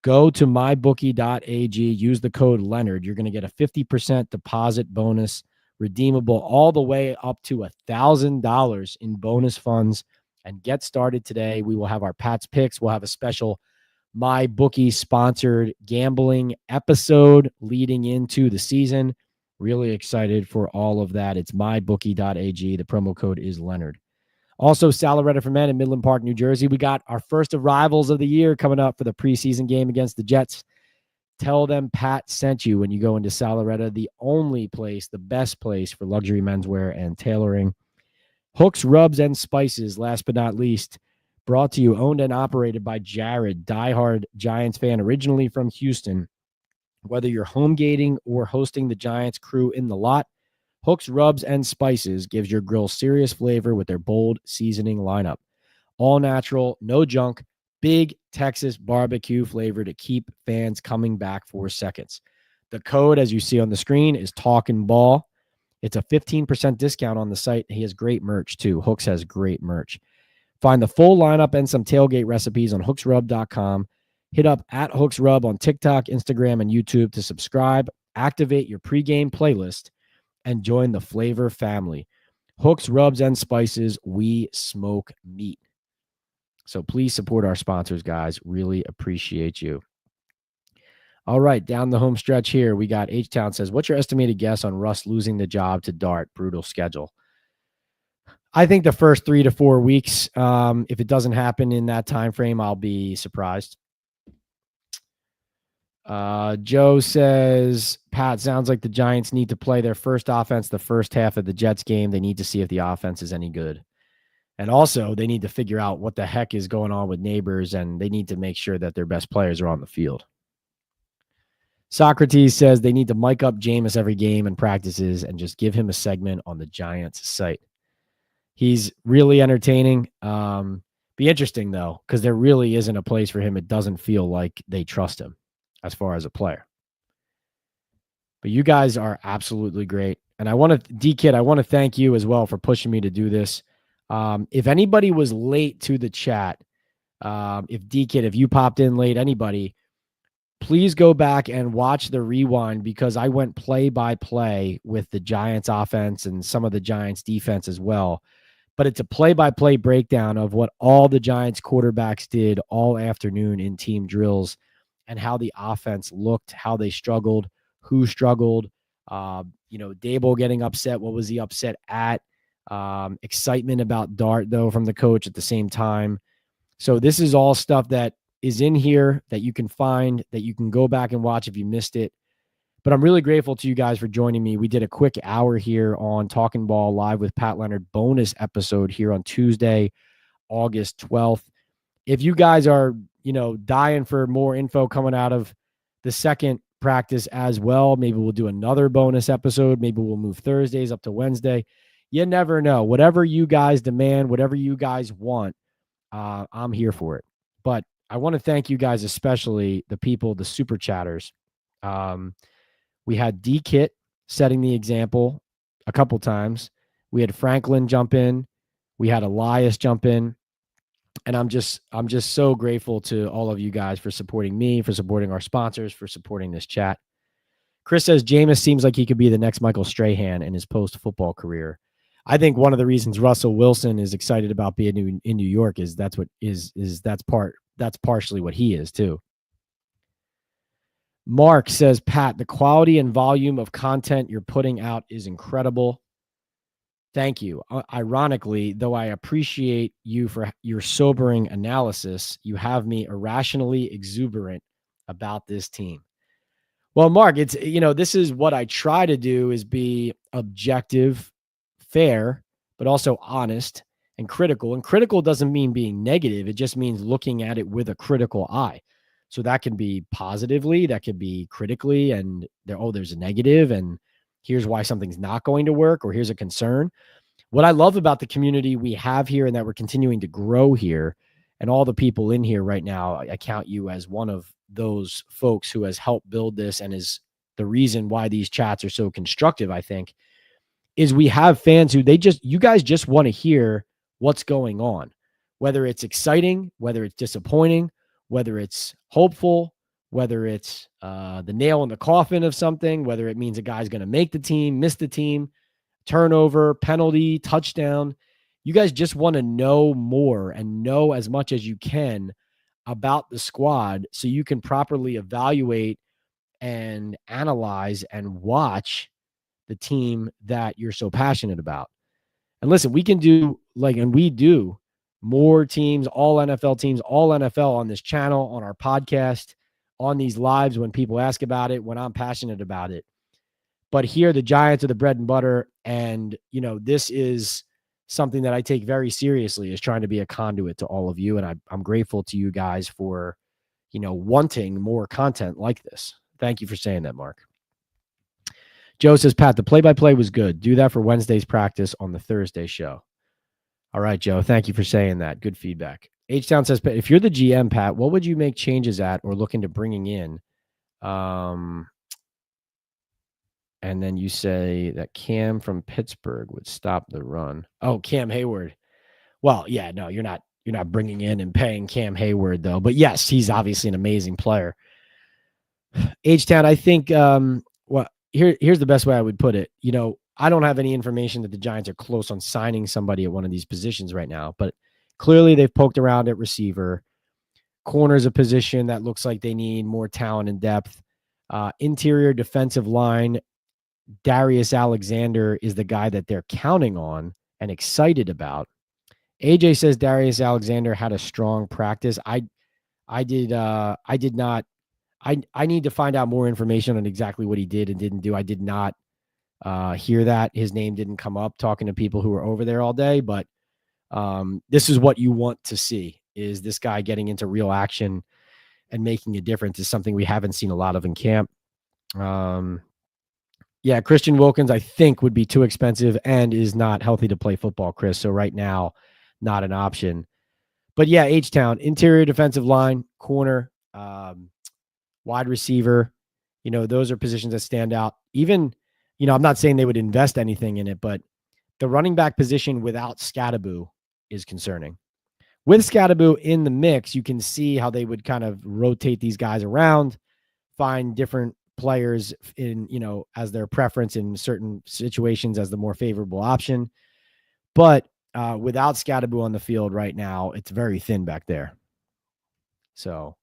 Go to mybookie.ag, use the code Leonard. You're going to get a 50% deposit bonus, redeemable all the way up to $1,000 in bonus funds. And get started today. We will have our Pat's Picks. We'll have a special MyBookie sponsored gambling episode leading into the season. Really excited for all of that. It's mybookie.ag. The promo code is Leonard. Also, Salaretta for Men in Midland Park, New Jersey. We got our first of rivals of the year coming up for the preseason game against the Jets. Tell them Pat sent you when you go into Salaretta, the only place, the best place for luxury menswear and tailoring. Hooks, Rubs, and Spices, last but not least, brought to you, owned and operated by Jared, diehard Giants fan, originally from Houston. Whether you're home gating or hosting the Giants crew in the lot, Hooks, Rubs, and Spices gives your grill serious flavor with their bold seasoning lineup. All natural, no junk, big Texas barbecue flavor to keep fans coming back for seconds. The code, as you see on the screen, is Talkin' Ball. It's a 15% discount on the site. He has great merch, too. Hooks has great merch. Find the full lineup and some tailgate recipes on hooksrub.com. Hit up at hooksrub on TikTok, Instagram, and YouTube to subscribe, activate your pregame playlist, and join the flavor family. Hooks, Rubs, and Spices, we smoke meat. So please support our sponsors, guys. Really appreciate you. All right, down the home stretch here, we got H-Town says, what's your estimated guess on Russ losing the job to Dart? Brutal schedule. I think the first 3 to 4 weeks, if it doesn't happen in that time frame, I'll be surprised. Joe says, Pat, sounds like the Giants need to play their first offense the first half of the Jets game. They need to see if the offense is any good. And also, they need to figure out what the heck is going on with Neighbors, and they need to make sure that their best players are on the field. Socrates says they need to mic up Jameis every game and practices and just give him a segment on the Giants site. He's really entertaining. Be interesting, though, because there really isn't a place for him. It doesn't feel like they trust him as far as a player. But you guys are absolutely great. And I want to, D-Kid, I want to thank you as well for pushing me to do this. If anybody was late to the chat, if D-Kid, if you popped in late, anybody, please go back and watch the rewind because I went play by play with the Giants offense and some of the Giants defense as well. But it's a play by play breakdown of what all the Giants quarterbacks did all afternoon in team drills and how the offense looked, how they struggled, who struggled, Daboll getting upset. What was he upset at? Excitement about Dart, though, from the coach at the same time. So this is all stuff that is in here that you can find, that you can go back and watch if you missed it. But I'm really grateful to you guys for joining me. We did a quick hour here on Talking Ball Live with Pat Leonard bonus episode here on Tuesday, August 12th. If you guys are, dying for more info coming out of the second practice as well, maybe we'll do another bonus episode. Maybe we'll move Thursdays up to Wednesday. You never know. Whatever you guys demand, whatever you guys want, I'm here for it. But I want to thank you guys, especially the people, the super chatters. We had D-Kit setting the example a couple times. We had Franklin jump in. We had Elias jump in. And I'm just so grateful to all of you guys for supporting me, for supporting our sponsors, for supporting this chat. Chris says Jameis seems like he could be the next Michael Strahan in his post-football career. I think one of the reasons Russell Wilson is excited about being in New York is that's partially what he is too. Mark says, Pat, the quality and volume of content you're putting out is incredible. Thank you. Ironically, though I appreciate you for your sobering analysis, you have me irrationally exuberant about this team. Well, Mark, it's, this is what I try to do is be objective, fair, but also honest and critical. And critical doesn't mean being negative. It just means looking at it with a critical eye. So that can be positively, that could be critically, and there's a negative, and here's why something's not going to work, or here's a concern. What I love about the community we have here and that we're continuing to grow here, and all the people in here right now, I count you as one of those folks who has helped build this and is the reason why these chats are so constructive, I think, is we have fans who you guys just want to hear what's going on, whether it's exciting, whether it's disappointing, whether it's hopeful, whether it's the nail in the coffin of something, whether it means a guy's going to make the team, miss the team, turnover, penalty, touchdown. You guys just want to know more and know as much as you can about the squad so you can properly evaluate and analyze and watch the team that you're so passionate about. And listen, we can do and we do more teams, all NFL on this channel, on our podcast, on these lives when people ask about it, when I'm passionate about it. But here, the Giants are the bread and butter. And, this is something that I take very seriously, is trying to be a conduit to all of you. And I'm grateful to you guys for, wanting more content like this. Thank you for saying that, Mark. Joe says, Pat, the play-by-play was good. Do that for Wednesday's practice on the Thursday show. All right, Joe. Thank you for saying that. Good feedback. H-Town says, if you're the GM, Pat, what would you make changes at or look into bringing in? And then you say that Cam from Pittsburgh would stop the run. Oh, Cam Hayward. Well, yeah, no, you're not bringing in and paying Cam Hayward, though. But yes, he's obviously an amazing player. H-Town, I think, here's the best way I would put it. I don't have any information that the Giants are close on signing somebody at one of these positions right now, but clearly they've poked around at receiver. Corner's a position that looks like they need more talent and depth. Interior defensive line, Darius Alexander is the guy that they're counting on and excited about. AJ says Darius Alexander had a strong practice. I did not. I need to find out more information on exactly what he did and didn't do. I did not hear that. His name didn't come up talking to people who were over there all day, but this is what you want to see, is this guy getting into real action and making a difference, is something we haven't seen a lot of in camp. Yeah, Christian Wilkins, I think, would be too expensive and is not healthy to play football, Chris. So right now, not an option. But yeah, H-Town, interior defensive line, corner, wide receiver, those are positions that stand out. Even, I'm not saying they would invest anything in it, but the running back position without Scattaboo is concerning. With Scattaboo in the mix, you can see how they would kind of rotate these guys around, find different players in, as their preference in certain situations as the more favorable option. But without Scattaboo on the field right now, it's very thin back there. So,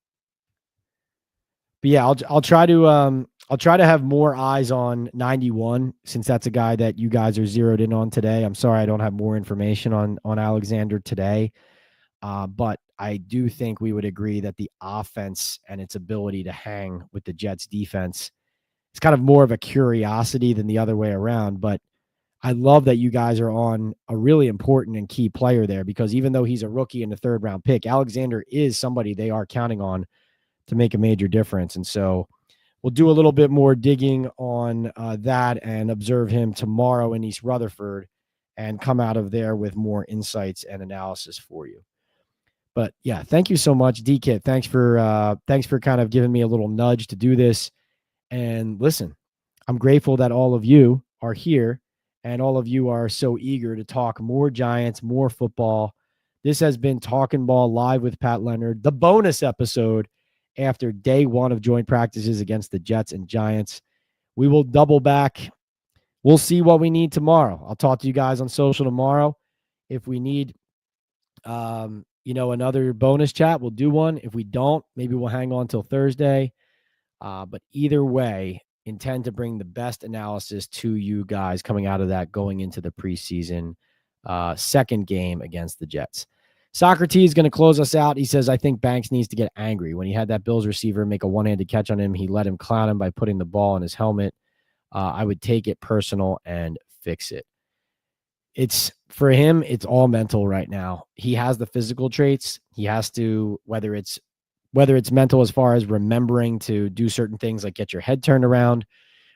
but yeah, I'll try to have more eyes on 91, since that's a guy that you guys are zeroed in on today. I'm sorry I don't have more information on Alexander today. But I do think we would agree that the offense and its ability to hang with the Jets defense is kind of more of a curiosity than the other way around. But I love that you guys are on a really important and key player there, because even though he's a rookie and a third-round pick, Alexander is somebody they are counting on to make a major difference. And so we'll do a little bit more digging on that and observe him tomorrow in East Rutherford and come out of there with more insights and analysis for you. But yeah, thank you so much, D-Kit. Thanks for kind of giving me a little nudge to do this. And listen, I'm grateful that all of you are here and all of you are so eager to talk more Giants, more football. This has been Talking Ball Live with Pat Leonard, the bonus episode after day one of joint practices against the Jets and Giants. We will double back. We'll see what we need tomorrow. I'll talk to you guys on social tomorrow. If we need, another bonus chat, we'll do one. If we don't, maybe we'll hang on till Thursday. But either way, intend to bring the best analysis to you guys coming out of that, going into the preseason second game against the Jets. Socrates is going to close us out. He says, I think Banks needs to get angry. When he had that Bills receiver make a one-handed catch on him, he let him clown him by putting the ball in his helmet. I would take it personal and fix it. It's for him, it's all mental right now. He has the physical traits. He has to, whether it's mental as far as remembering to do certain things like get your head turned around,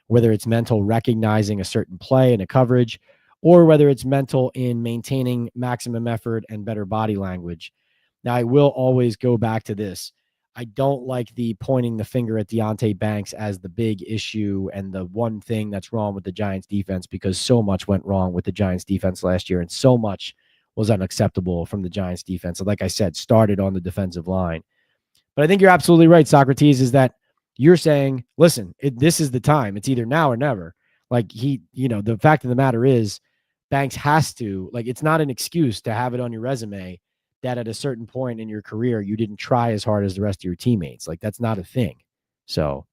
whether it's mental recognizing a certain play and a coverage, or whether it's mental in maintaining maximum effort and better body language. Now, I will always go back to this. I don't like the pointing the finger at Deonte Banks as the big issue and the one thing that's wrong with the Giants defense, because so much went wrong with the Giants defense last year and so much was unacceptable from the Giants defense. And like I said, started on the defensive line. But I think you're absolutely right, Socrates, is that you're saying, listen, this is the time. It's either now or never. Like the fact of the matter is Banks has to, it's not an excuse to have it on your resume that at a certain point in your career, you didn't try as hard as the rest of your teammates. That's not a thing. So,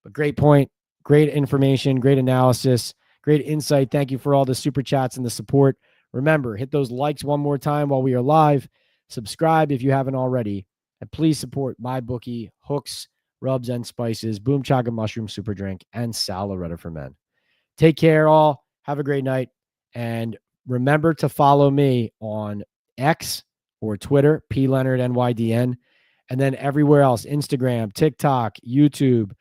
but great point, great information, great analysis, great insight. Thank you for all the super chats and the support. Remember, hit those likes one more time while we are live. Subscribe if you haven't already. And please support MyBookie, hooks, rubs, and spices, Boom Chaga Mushroom Super Drink, and Sal Loretta for Men. Take care, all. Have a great night. And remember to follow me on X or Twitter, PLeonardNYDN, and then everywhere else, Instagram, TikTok, YouTube,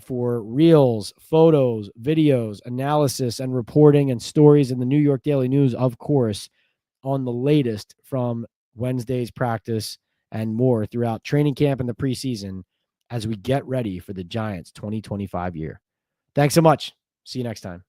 for reels, photos, videos, analysis, and reporting and stories in the New York Daily News, of course, on the latest from Wednesday's practice and more throughout training camp and the preseason as we get ready for the Giants 2025 year. Thanks so much. See you next time.